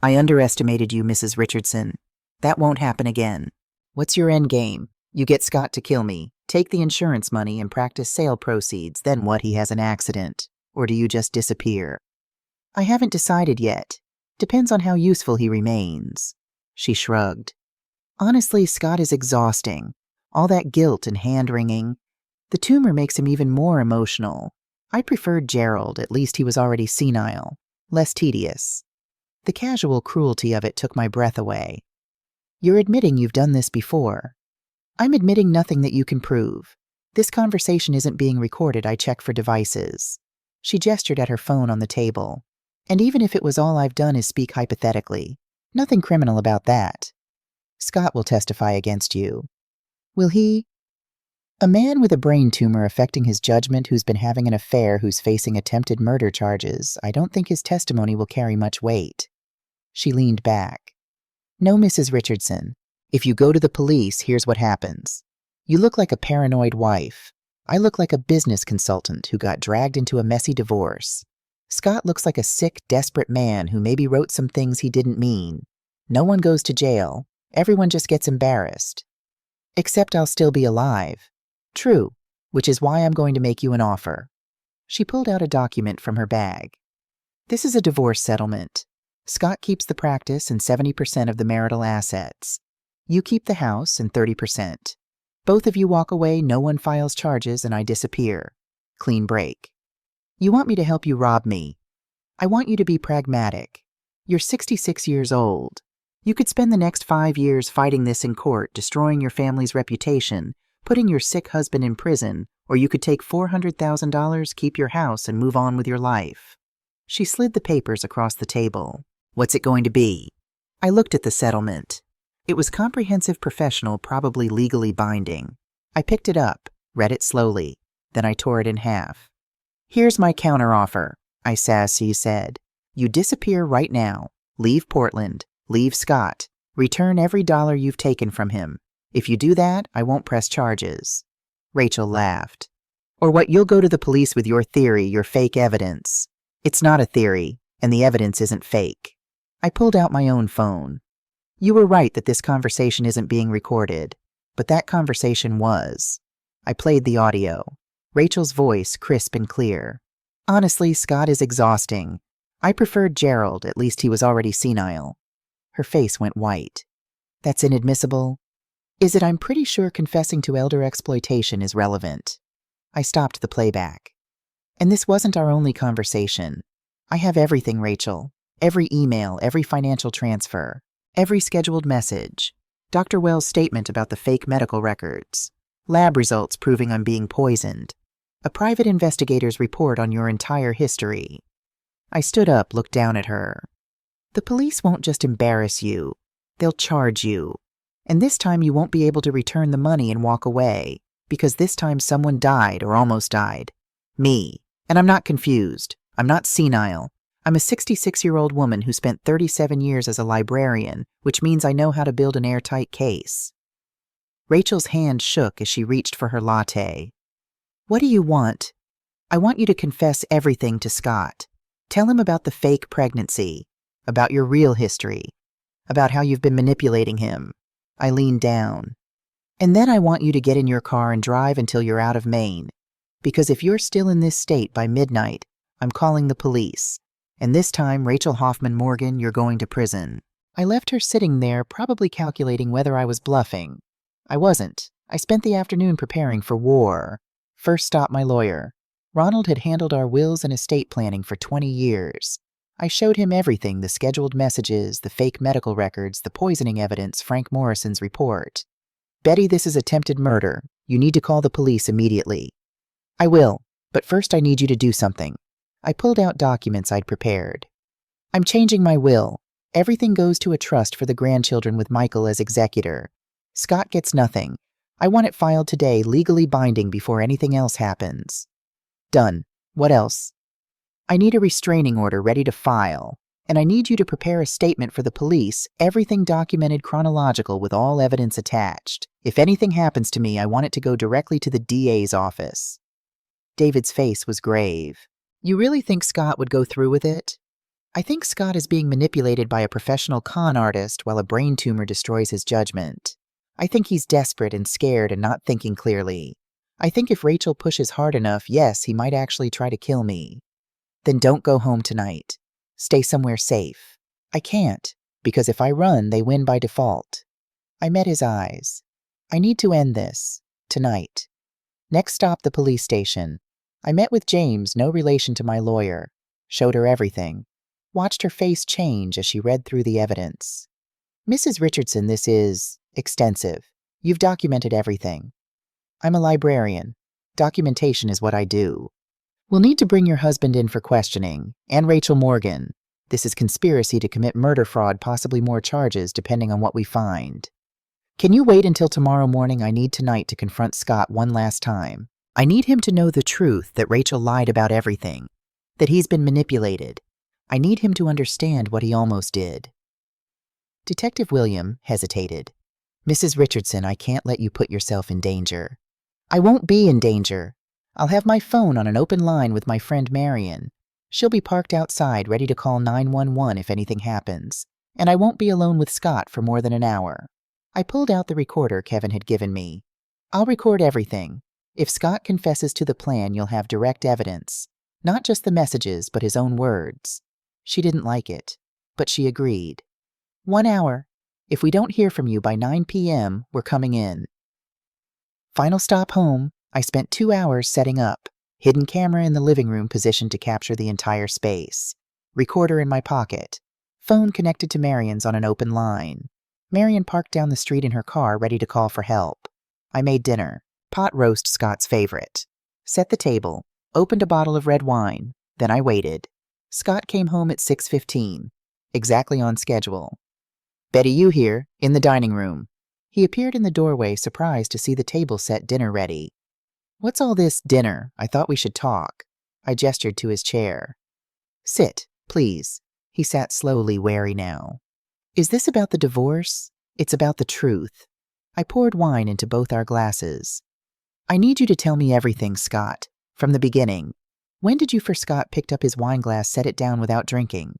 I underestimated you, Mrs. Richardson. That won't happen again. What's your end game? You get Scott to kill me, take the insurance money and practice sale proceeds, then what? He has an accident. Or do you just disappear? I haven't decided yet. Depends on how useful he remains. She shrugged. Honestly, Scott is exhausting. All that guilt and hand-wringing. The tumor makes him even more emotional. I preferred Gerald, at least he was already senile. Less tedious. The casual cruelty of it took my breath away. You're admitting you've done this before. I'm admitting nothing that you can prove. This conversation isn't being recorded. I check for devices. She gestured at her phone on the table. And even if it was all I've done is speak hypothetically. Nothing criminal about that. Scott will testify against you. Will he? A man with a brain tumor affecting his judgment who's been having an affair who's facing attempted murder charges, I don't think his testimony will carry much weight. She leaned back. No, Mrs. Richardson. If you go to the police, here's what happens. You look like a paranoid wife. I look like a business consultant who got dragged into a messy divorce. Scott looks like a sick, desperate man who maybe wrote some things he didn't mean. No one goes to jail. Everyone just gets embarrassed. Except I'll still be alive. True, which is why I'm going to make you an offer. She pulled out a document from her bag. This is a divorce settlement. Scott keeps the practice and 70% of the marital assets. You keep the house and 30%. Both of you walk away, no one files charges, and I disappear. Clean break. You want me to help you rob me. I want you to be pragmatic. You're 66 years old. You could spend the next 5 years fighting this in court, destroying your family's reputation, putting your sick husband in prison, or you could take $400,000, keep your house, and move on with your life. She slid the papers across the table. What's it going to be? I looked at the settlement. It was comprehensive, professional, probably legally binding. I picked it up, read it slowly, then I tore it in half. Here's my counteroffer, I sassy said. You disappear right now. Leave Portland. Leave Scott. Return every dollar you've taken from him. If you do that, I won't press charges. Rachel laughed. Or what, you'll go to the police with your theory, your fake evidence. It's not a theory, and the evidence isn't fake. I pulled out my own phone. You were right that this conversation isn't being recorded, but that conversation was. I played the audio. Rachel's voice crisp and clear. Honestly, Scott is exhausting. I preferred Gerald, at least he was already senile. Her face went white. That's inadmissible. Is it? I'm pretty sure confessing to elder exploitation is relevant. I stopped the playback. And this wasn't our only conversation. I have everything, Rachel. Every email, every financial transfer, every scheduled message. Dr. Wells' statement about the fake medical records. Lab results proving I'm being poisoned. A private investigator's report on your entire history. I stood up, looked down at her. The police won't just embarrass you. They'll charge you. And this time you won't be able to return the money and walk away, because this time someone died or almost died. Me. And I'm not confused. I'm not senile. I'm a 66-year-old woman who spent 37 years as a librarian, which means I know how to build an airtight case. Rachel's hand shook as she reached for her latte. What do you want? I want you to confess everything to Scott. Tell him about the fake pregnancy, about your real history, about how you've been manipulating him. I leaned down. And then I want you to get in your car and drive until you're out of Maine. Because if you're still in this state by midnight, I'm calling the police. And this time, Rachel Hoffman Morgan, you're going to prison. I left her sitting there, probably calculating whether I was bluffing. I wasn't. I spent the afternoon preparing for war. First stop, my lawyer. Ronald had handled our wills and estate planning for 20 years. I showed him everything, the scheduled messages, the fake medical records, the poisoning evidence, Frank Morrison's report. Betty, this is attempted murder. You need to call the police immediately. I will, but first I need you to do something. I pulled out documents I'd prepared. I'm changing my will. Everything goes to a trust for the grandchildren with Michael as executor. Scott gets nothing. I want it filed today, legally binding before anything else happens. Done. What else? I need a restraining order ready to file, and I need you to prepare a statement for the police, everything documented chronological with all evidence attached. If anything happens to me, I want it to go directly to the DA's office. David's face was grave. You really think Scott would go through with it? I think Scott is being manipulated by a professional con artist while a brain tumor destroys his judgment. I think he's desperate and scared and not thinking clearly. I think if Rachel pushes hard enough, yes, he might actually try to kill me. Then don't go home tonight. Stay somewhere safe. I can't, because if I run, they win by default. I met his eyes. I need to end this. Tonight. Next stop, the police station. I met with James, no relation to my lawyer. Showed her everything. Watched her face change as she read through the evidence. Mrs. Richardson, this is extensive. You've documented everything. I'm a librarian. Documentation is what I do. We'll need to bring your husband in for questioning, and Rachel Morgan. This is conspiracy to commit murder fraud, possibly more charges, depending on what we find. Can you wait until tomorrow morning? I need tonight to confront Scott one last time. I need him to know the truth, that Rachel lied about everything, that he's been manipulated. I need him to understand what he almost did. Detective William hesitated. Mrs. Richardson, I can't let you put yourself in danger. I won't be in danger. I'll have my phone on an open line with my friend Marion. She'll be parked outside, ready to call 911 if anything happens. And I won't be alone with Scott for more than an hour. I pulled out the recorder Kevin had given me. I'll record everything. If Scott confesses to the plan, you'll have direct evidence. Not just the messages, but his own words. She didn't like it, but she agreed. 1 hour. If we don't hear from you by 9 p.m., we're coming in. Final stop home. I spent 2 hours setting up. Hidden camera in the living room positioned to capture the entire space. Recorder in my pocket. Phone connected to Marion's on an open line. Marion parked down the street in her car, ready to call for help. I made dinner. Pot roast, Scott's favorite. Set the table. Opened a bottle of red wine. Then I waited. Scott came home at 6:15. Exactly on schedule. "Betty, you here, in the dining room." He appeared in the doorway, surprised to see the table set, dinner ready. "What's all this dinner? I thought we should talk." I gestured to his chair. "Sit, please." He sat slowly, wary now. "Is this about the divorce? It's about the truth." I poured wine into both our glasses. "I need you to tell me everything, Scott, from the beginning. When did you first?" Scott picked up his wine glass, set it down without drinking.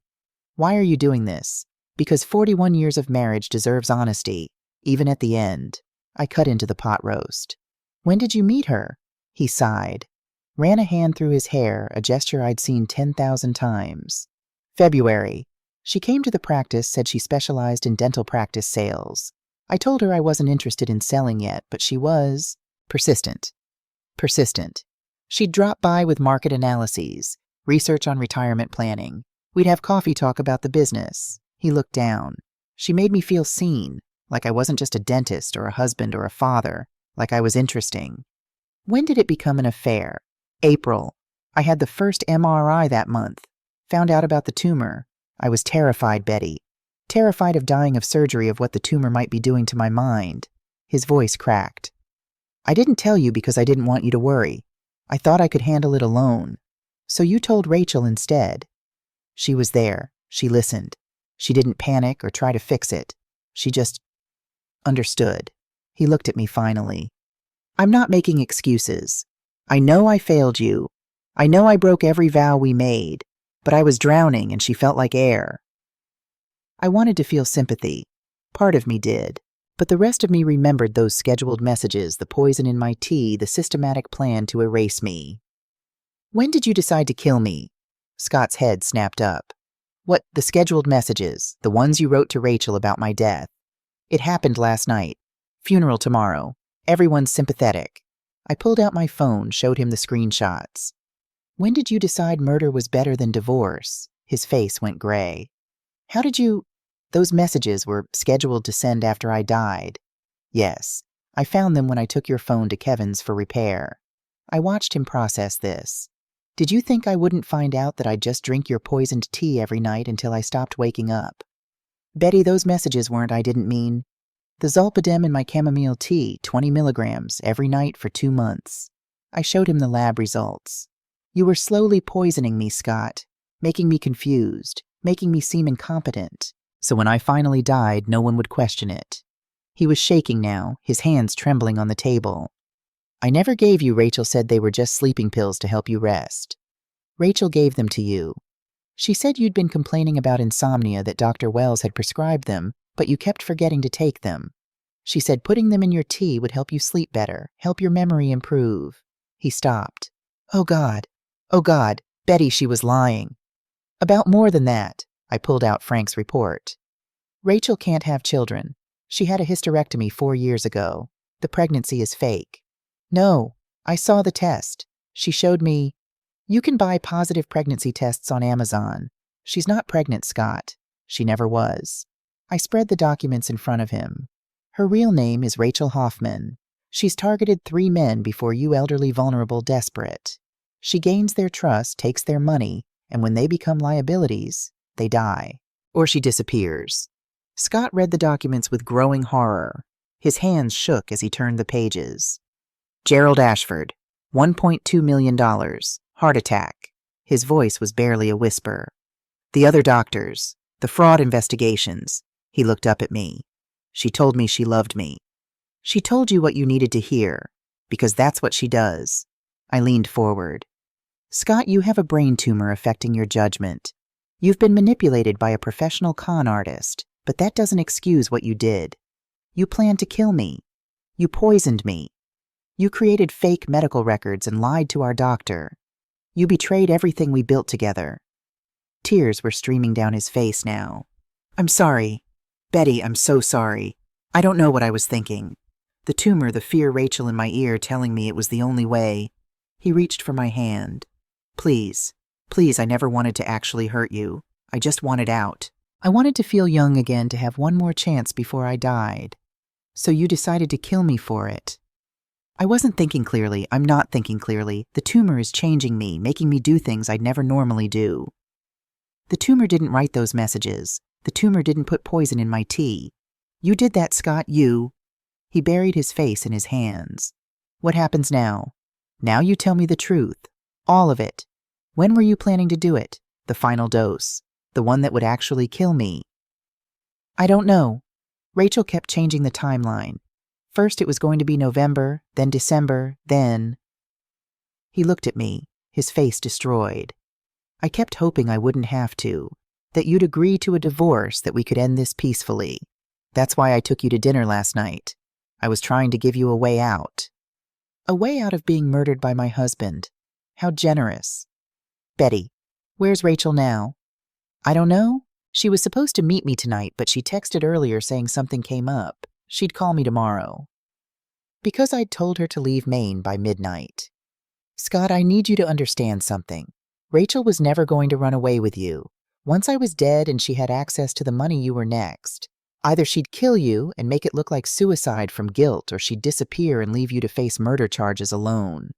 "Why are you doing this?" "Because 41 years of marriage deserves honesty, even at the end." I cut into the pot roast. "When did you meet her?" He sighed. Ran a hand through his hair, a gesture I'd seen 10,000 times. "February. She came to the practice, said she specialized in dental practice sales. I told her I wasn't interested in selling yet, but she was persistent. She'd drop by with market analyses, research on retirement planning. We'd have coffee talk about the business." He looked down. "She made me feel seen, like I wasn't just a dentist or a husband or a father, like I was interesting." "When did it become an affair?" "April. I had the first MRI that month. Found out about the tumor. I was terrified, Betty. Terrified of dying of surgery, of what the tumor might be doing to my mind." His voice cracked. "I didn't tell you because I didn't want you to worry. I thought I could handle it alone. So you told Rachel instead." She was there. She listened. She didn't panic or try to fix it. She just understood. He looked at me finally. "I'm not making excuses. I know I failed you. I know I broke every vow we made, but I was drowning and she felt like air." I wanted to feel sympathy. Part of me did. But the rest of me remembered those scheduled messages, the poison in my tea, the systematic plan to erase me. "When did you decide to kill me?" Scott's head snapped up. "What, the scheduled messages, the ones you wrote to Rachel about my death?" "It happened last night. Funeral tomorrow. Everyone's sympathetic." I pulled out my phone, showed him the screenshots. "When did you decide murder was better than divorce?" His face went gray. "How did you—" "Those messages were scheduled to send after I died." "Yes. I found them when I took your phone to Kevin's for repair." I watched him process this. "Did you think I wouldn't find out that I'd just drink your poisoned tea every night until I stopped waking up?" "Betty, those messages weren't I didn't mean. The zolpidem in my chamomile tea, 20 milligrams, every night for 2 months. I showed him the lab results. You were slowly poisoning me, Scott, making me confused, making me seem incompetent. So when I finally died, no one would question it." He was shaking now, his hands trembling on the table. "I never gave you," Rachel said, "they were just sleeping pills to help you rest." "Rachel gave them to you. She said you'd been complaining about insomnia, that Dr. Wells had prescribed them, but you kept forgetting to take them. She said putting them in your tea would help you sleep better, help your memory improve." He stopped. Oh God, Betty, she was lying." "About more than that." I pulled out Frank's report. "Rachel can't have children. She had a hysterectomy 4 years ago. The pregnancy is fake." "No, I saw the test. She showed me. You can buy positive pregnancy tests on Amazon. She's not pregnant, Scott. She never was." I spread the documents in front of him. "Her real name is Rachel Hoffman. She's targeted 3 men before you, elderly, vulnerable, desperate. She gains their trust, takes their money, and when they become liabilities, they die. Or she disappears." Scott read the documents with growing horror. His hands shook as he turned the pages. "Gerald Ashford, $1.2 million, heart attack." His voice was barely a whisper. "The other doctors, the fraud investigations." He looked up at me. "She told me she loved me." "She told you what you needed to hear, because that's what she does." I leaned forward. "Scott, you have a brain tumor affecting your judgment. You've been manipulated by a professional con artist, but that doesn't excuse what you did. You planned to kill me. You poisoned me. You created fake medical records and lied to our doctor. You betrayed everything we built together." Tears were streaming down his face now. "I'm sorry. Betty, I'm so sorry. I don't know what I was thinking. The tumor, the fear Rachel in my ear telling me it was the only way. He reached for my hand. Please, please, I never wanted to actually hurt you. I just wanted out. I wanted to feel young again, to have one more chance before I died. So you decided to kill me for it. I wasn't thinking clearly. I'm not thinking clearly. The tumor is changing me, making me do things I'd never normally do. The tumor didn't write those messages. The tumor didn't put poison in my tea. You did that, Scott, you. He buried his face in his hands. What happens now? Now you tell me the truth. All of it. When were you planning to do it? The final dose. The one that would actually kill me. I don't know. Rachel kept changing the timeline. First it was going to be November, then December, then... He looked at me, his face destroyed. I kept hoping I wouldn't have to, that you'd agree to a divorce, that we could end this peacefully. That's why I took you to dinner last night. I was trying to give you a way out. A way out of being murdered by my husband. How generous. Betty, where's Rachel now? I don't know. She was supposed to meet me tonight, but she texted earlier saying something came up. She'd call me tomorrow. Because I'd told her to leave Maine by midnight. Scott, I need you to understand something. Rachel was never going to run away with you. Once I was dead and she had access to the money, you were next. Either she'd kill you and make it look like suicide from guilt, or she'd disappear and leave you to face murder charges alone.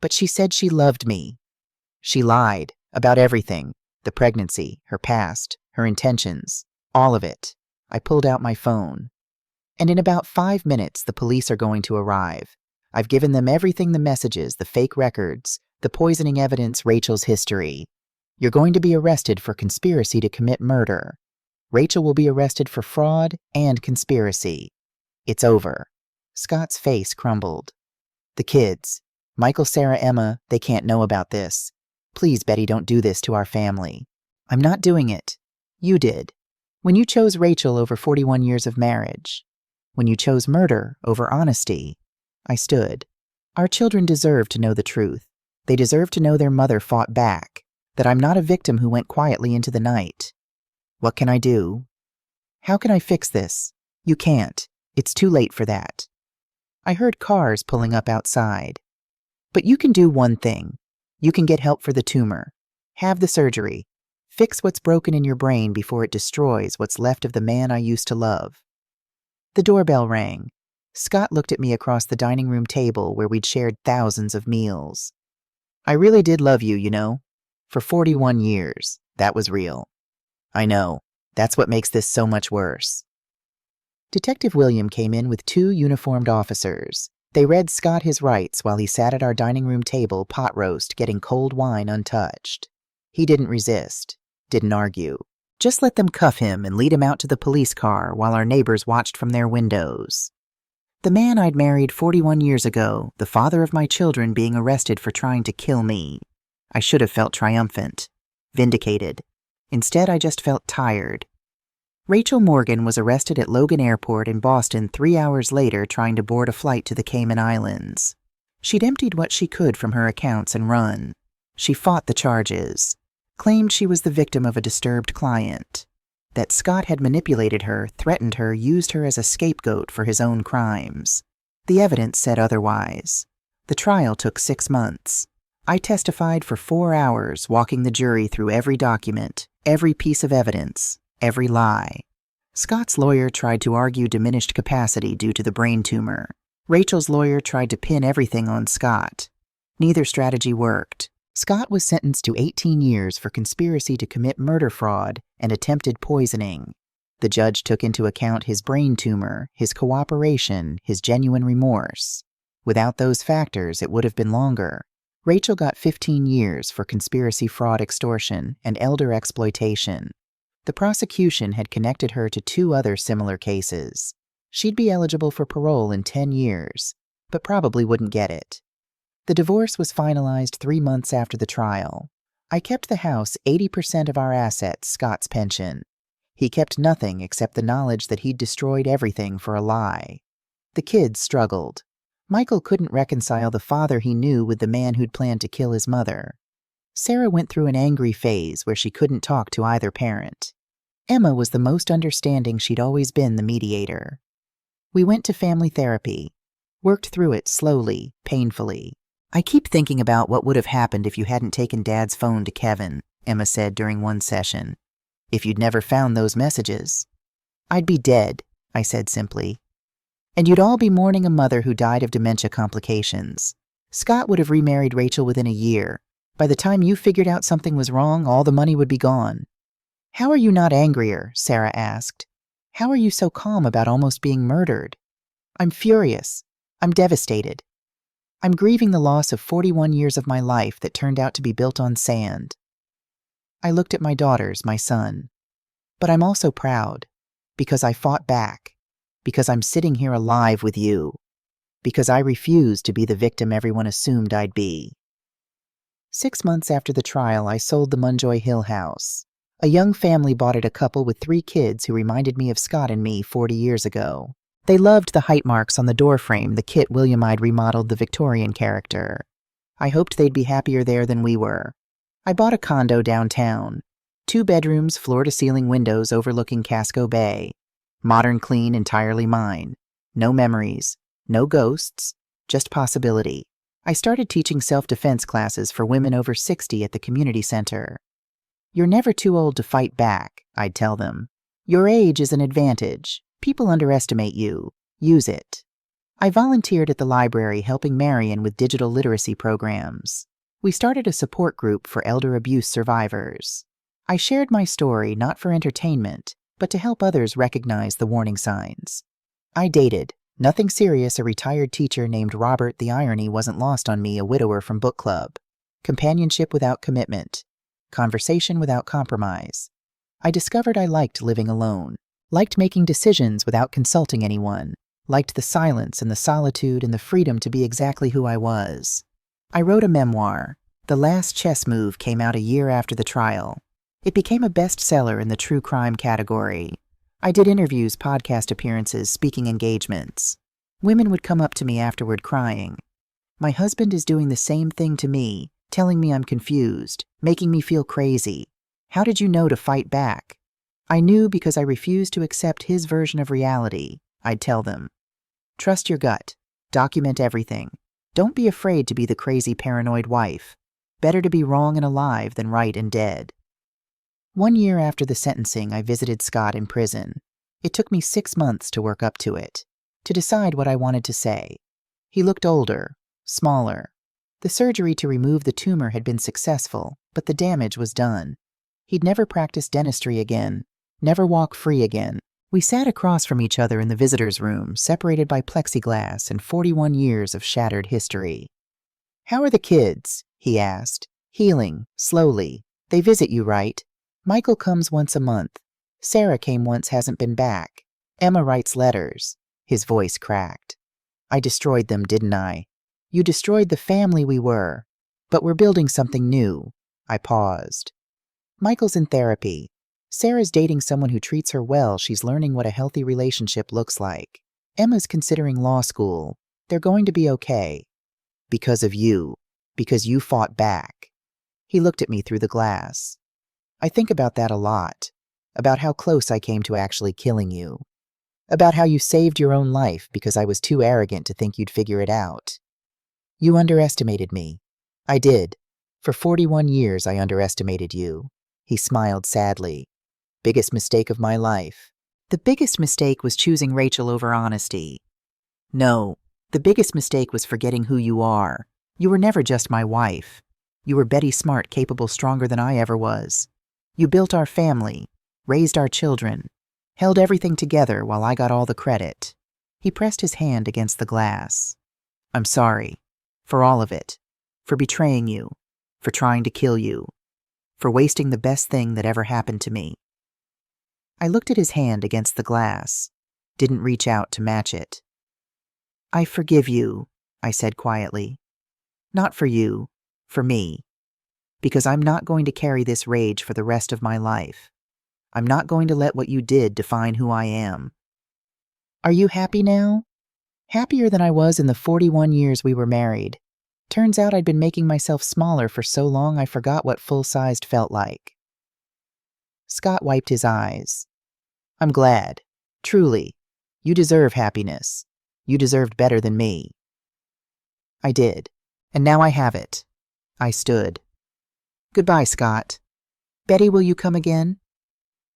But she said she loved me. She lied about everything. The pregnancy, her past, her intentions, all of it. I pulled out my phone. And in about 5 minutes, the police are going to arrive. I've given them everything, the messages, the fake records, the poisoning evidence, Rachel's history. You're going to be arrested for conspiracy to commit murder. Rachel will be arrested for fraud and conspiracy. It's over. Scott's face crumbled. The kids, Michael, Sarah, Emma, they can't know about this. Please, Betty, don't do this to our family. I'm not doing it. You did. When you chose Rachel over 41 years of marriage. When you chose murder over honesty. I stood. Our children deserve to know the truth. They deserve to know their mother fought back, that I'm not a victim who went quietly into the night. What can I do? How can I fix this? You can't. It's too late for that. I heard cars pulling up outside. But you can do one thing. You can get help for the tumor. Have the surgery. Fix what's broken in your brain before it destroys what's left of the man I used to love. The doorbell rang. Scott looked at me across the dining room table where we'd shared thousands of meals. I really did love you, you know. For 41 years. That was real. I know. That's what makes this so much worse. Detective William came in with 2 uniformed officers. They read Scott his rights while he sat at our dining room table, pot roast, getting cold wine untouched. He didn't resist, didn't argue. Just let them cuff him and lead him out to the police car while our neighbors watched from their windows. The man I'd married 41 years ago, the father of my children, being arrested for trying to kill me. I should have felt triumphant, vindicated. Instead, I just felt tired. Rachel Morgan was arrested at Logan Airport in Boston 3 hours later trying to board a flight to the Cayman Islands. She'd emptied what she could from her accounts and run. She fought the charges, claimed she was the victim of a disturbed client, that Scott had manipulated her, threatened her, used her as a scapegoat for his own crimes. The evidence said otherwise. The trial took 6 months. I testified for 4 hours, walking the jury through every document, every piece of evidence, every lie. Scott's lawyer tried to argue diminished capacity due to the brain tumor. Rachel's lawyer tried to pin everything on Scott. Neither strategy worked. Scott was sentenced to 18 years for conspiracy to commit murder fraud and attempted poisoning. The judge took into account his brain tumor, his cooperation, his genuine remorse. Without those factors, it would have been longer. Rachel got 15 years for conspiracy, fraud, extortion, and elder exploitation. The prosecution had connected her to 2 other similar cases. She'd be eligible for parole in 10 years, but probably wouldn't get it. The divorce was finalized 3 months after the trial. I kept the house, 80% of our assets, Scott's pension. He kept nothing except the knowledge that he'd destroyed everything for a lie. The kids struggled. Michael couldn't reconcile the father he knew with the man who'd planned to kill his mother. Sarah went through an angry phase where she couldn't talk to either parent. Emma was the most understanding. She'd always been the mediator. We went to family therapy, worked through it slowly, painfully. I keep thinking about what would have happened if you hadn't taken Dad's phone to Kevin, Emma said during one session. If you'd never found those messages. I'd be dead, I said simply. And you'd all be mourning a mother who died of dementia complications. Scott would have remarried Rachel within a year. By the time you figured out something was wrong, all the money would be gone. How are you not angrier? Sarah asked. How are you so calm about almost being murdered? I'm furious. I'm devastated. I'm grieving the loss of 41 years of my life that turned out to be built on sand. I looked at my daughters, my son. But I'm also proud, because I fought back, because I'm sitting here alive with you, because I refused to be the victim everyone assumed I'd be. 6 months after the trial, I sold the Munjoy Hill house. A young family bought it, a couple with 3 kids who reminded me of Scott and me 40 years ago. They loved the height marks on the doorframe, the kit Williamide remodeled the Victorian character. I hoped they'd be happier there than we were. I bought a condo downtown. 2 bedrooms, floor-to-ceiling windows overlooking Casco Bay. Modern, clean, entirely mine. No memories, no ghosts, just possibility. I started teaching self-defense classes for women over 60 at the community center. You're never too old to fight back, I'd tell them. Your age is an advantage. People underestimate you. Use it. I volunteered at the library helping Marion with digital literacy programs. We started a support group for elder abuse survivors. I shared my story not for entertainment, but to help others recognize the warning signs. I dated. Nothing serious, a retired teacher named Robert. The irony wasn't lost on me, a widower from book club. Companionship without commitment. Conversation without compromise. I discovered I liked living alone. Liked making decisions without consulting anyone. Liked the silence and the solitude and the freedom to be exactly who I was. I wrote a memoir. The Last Chess Move came out a year after the trial. It became a bestseller in the true crime category. I did interviews, podcast appearances, speaking engagements. Women would come up to me afterward crying. My husband is doing the same thing to me, telling me I'm confused, making me feel crazy. How did you know to fight back? I knew because I refused to accept his version of reality, I'd tell them. Trust your gut. Document everything. Don't be afraid to be the crazy, paranoid wife. Better to be wrong and alive than right and dead. 1 year after the sentencing, I visited Scott in prison. It took me 6 months to work up to it, to decide what I wanted to say. He looked older, smaller. The surgery to remove the tumor had been successful, but the damage was done. He'd never practice dentistry again, never walk free again. We sat across from each other in the visitor's room, separated by plexiglass and 41 years of shattered history. How are the kids? He asked. Healing, slowly. They visit you, right? Michael comes once a month. Sarah came once, hasn't been back. Emma writes letters. His voice cracked. I destroyed them, didn't I? You destroyed the family we were. But we're building something new. I paused. Michael's in therapy. Sarah's dating someone who treats her well. She's learning what a healthy relationship looks like. Emma's considering law school. They're going to be okay. Because of you. Because you fought back. He looked at me through the glass. I think about that a lot. About how close I came to actually killing you. About how you saved your own life because I was too arrogant to think you'd figure it out. You underestimated me. I did. For 41 years I underestimated you. He smiled sadly. Biggest mistake of my life. The biggest mistake was choosing Rachel over honesty. No, the biggest mistake was forgetting who you are. You were never just my wife. You were Betty Smart, capable, stronger than I ever was. You built our family, raised our children, held everything together while I got all the credit. He pressed his hand against the glass. I'm sorry. For all of it. For betraying you. For trying to kill you. For wasting the best thing that ever happened to me. I looked at his hand against the glass. Didn't reach out to match it. I forgive you, I said quietly. Not for you. For me. Because I'm not going to carry this rage for the rest of my life. I'm not going to let what you did define who I am. Are you happy now? Happier than I was in the 41 years we were married. Turns out I'd been making myself smaller for so long I forgot what full-sized felt like. Scott wiped his eyes. I'm glad. Truly. You deserve happiness. You deserved better than me. I did. And now I have it. I stood. Goodbye, Scott. Betty, will you come again?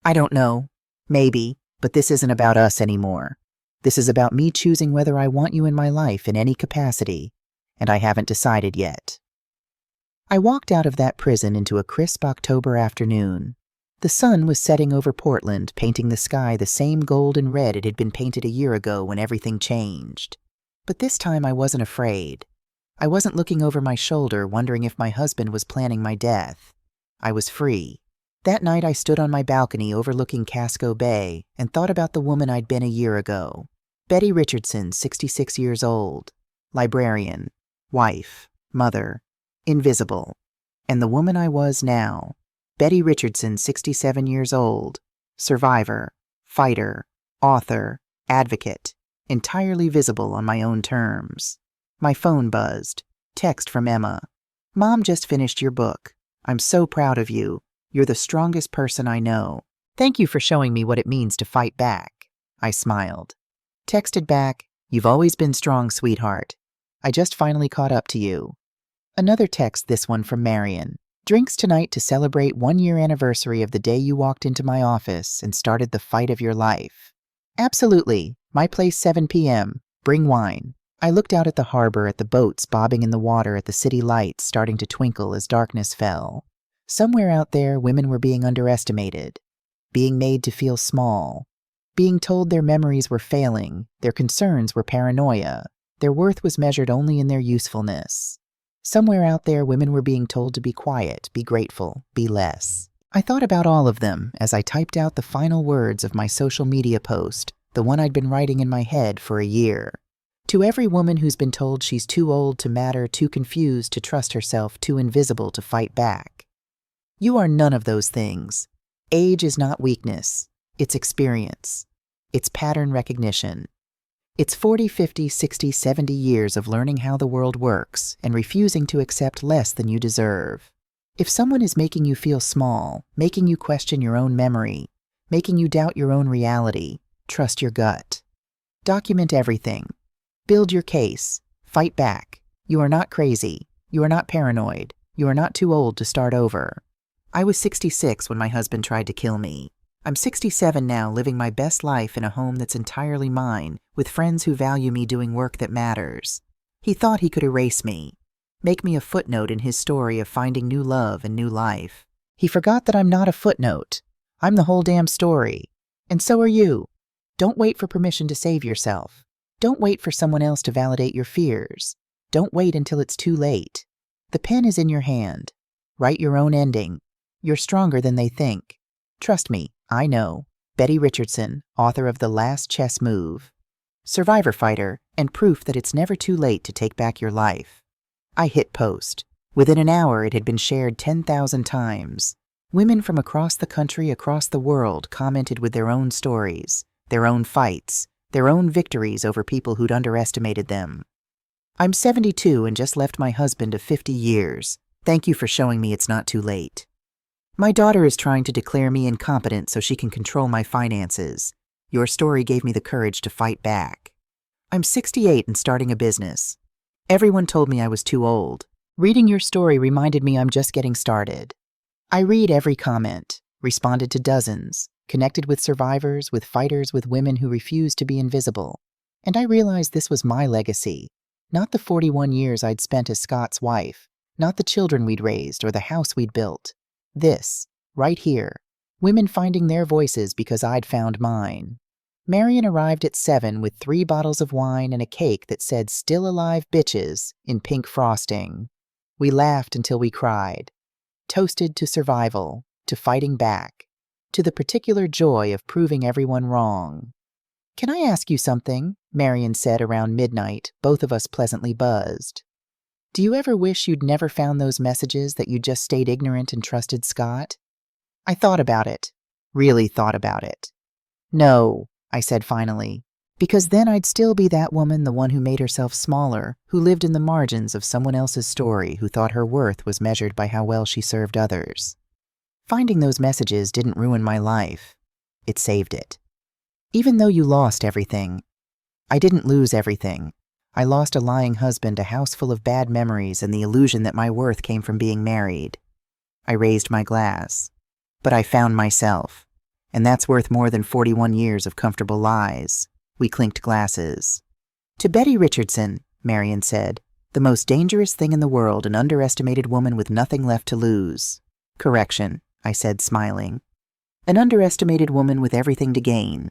I don't know. Maybe, but this isn't about us anymore. This is about me choosing whether I want you in my life in any capacity, and I haven't decided yet. I walked out of that prison into a crisp October afternoon. The sun was setting over Portland, painting the sky the same gold and red it had been painted a year ago when everything changed. But this time I wasn't afraid. I wasn't looking over my shoulder wondering if my husband was planning my death. I was free. That night I stood on my balcony overlooking Casco Bay and thought about the woman I'd been a year ago. Betty Richardson, 66 years old, librarian, wife, mother, invisible. And the woman I was now, Betty Richardson, 67 years old, survivor, fighter, author, advocate, entirely visible on my own terms. My phone buzzed. Text from Emma. Mom just finished your book. I'm so proud of you. You're the strongest person I know. Thank you for showing me what it means to fight back. I smiled. Texted back, you've always been strong, sweetheart. I just finally caught up to you. Another text, this one from Marion. Drinks tonight to celebrate 1-year anniversary of the day you walked into my office and started the fight of your life. Absolutely. My place 7 p.m. Bring wine. I looked out at the harbor at the boats bobbing in the water at the city lights starting to twinkle as darkness fell. Somewhere out there, women were being underestimated, being made to feel small, being told their memories were failing, their concerns were paranoia, their worth was measured only in their usefulness. Somewhere out there, women were being told to be quiet, be grateful, be less. I thought about all of them as I typed out the final words of my social media post, the one I'd been writing in my head for a year. To every woman who's been told she's too old to matter, too confused to trust herself, too invisible to fight back. You are none of those things. Age is not weakness. It's experience. It's pattern recognition. It's 40, 50, 60, 70 years of learning how the world works and refusing to accept less than you deserve. If someone is making you feel small, making you question your own memory, making you doubt your own reality, trust your gut. Document everything. Build your case. Fight back. You are not crazy. You are not paranoid. You are not too old to start over. I was 66 when my husband tried to kill me. I'm 67 now, living my best life in a home that's entirely mine, with friends who value me doing work that matters. He thought he could erase me, make me a footnote in his story of finding new love and new life. He forgot that I'm not a footnote. I'm the whole damn story. And so are you. Don't wait for permission to save yourself. Don't wait for someone else to validate your fears. Don't wait until it's too late. The pen is in your hand. Write your own ending. You're stronger than they think. Trust me, I know. Betty Richardson, author of The Last Chess Move. Survivor fighter, and proof that it's never too late to take back your life. I hit post. Within an hour, it had been shared 10,000 times. Women from across the country, across the world, commented with their own stories, their own fights, their own victories over people who'd underestimated them. I'm 72 and just left my husband of 50 years. Thank you for showing me it's not too late. My daughter is trying to declare me incompetent so she can control my finances. Your story gave me the courage to fight back. I'm 68 and starting a business. Everyone told me I was too old. Reading your story reminded me I'm just getting started. I read every comment, responded to dozens, connected with survivors, with fighters, with women who refused to be invisible. And I realized this was my legacy, not the 41 years I'd spent as Scott's wife, not the children we'd raised or the house we'd built. This, right here, women finding their voices because I'd found mine. Marion arrived at 7 with 3 bottles of wine and a cake that said "Still Alive Bitches" in pink frosting. We laughed until we cried. Toasted to survival, to fighting back, to the particular joy of proving everyone wrong. Can I ask you something? Marion said around midnight, both of us pleasantly buzzed. Do you ever wish you'd never found those messages, that you just stayed ignorant and trusted Scott? I thought about it. Really thought about it. No, I said finally, because then I'd still be that woman, the one who made herself smaller, who lived in the margins of someone else's story, who thought her worth was measured by how well she served others. Finding those messages didn't ruin my life. It saved it. Even though you lost everything, I didn't lose everything. I lost a lying husband, a house full of bad memories, and the illusion that my worth came from being married. I raised my glass. But I found myself. And that's worth more than 41 years of comfortable lies. We clinked glasses. To Betty Richardson, Marion said, the most dangerous thing in the world, an underestimated woman with nothing left to lose. Correction, I said, smiling. An underestimated woman with everything to gain.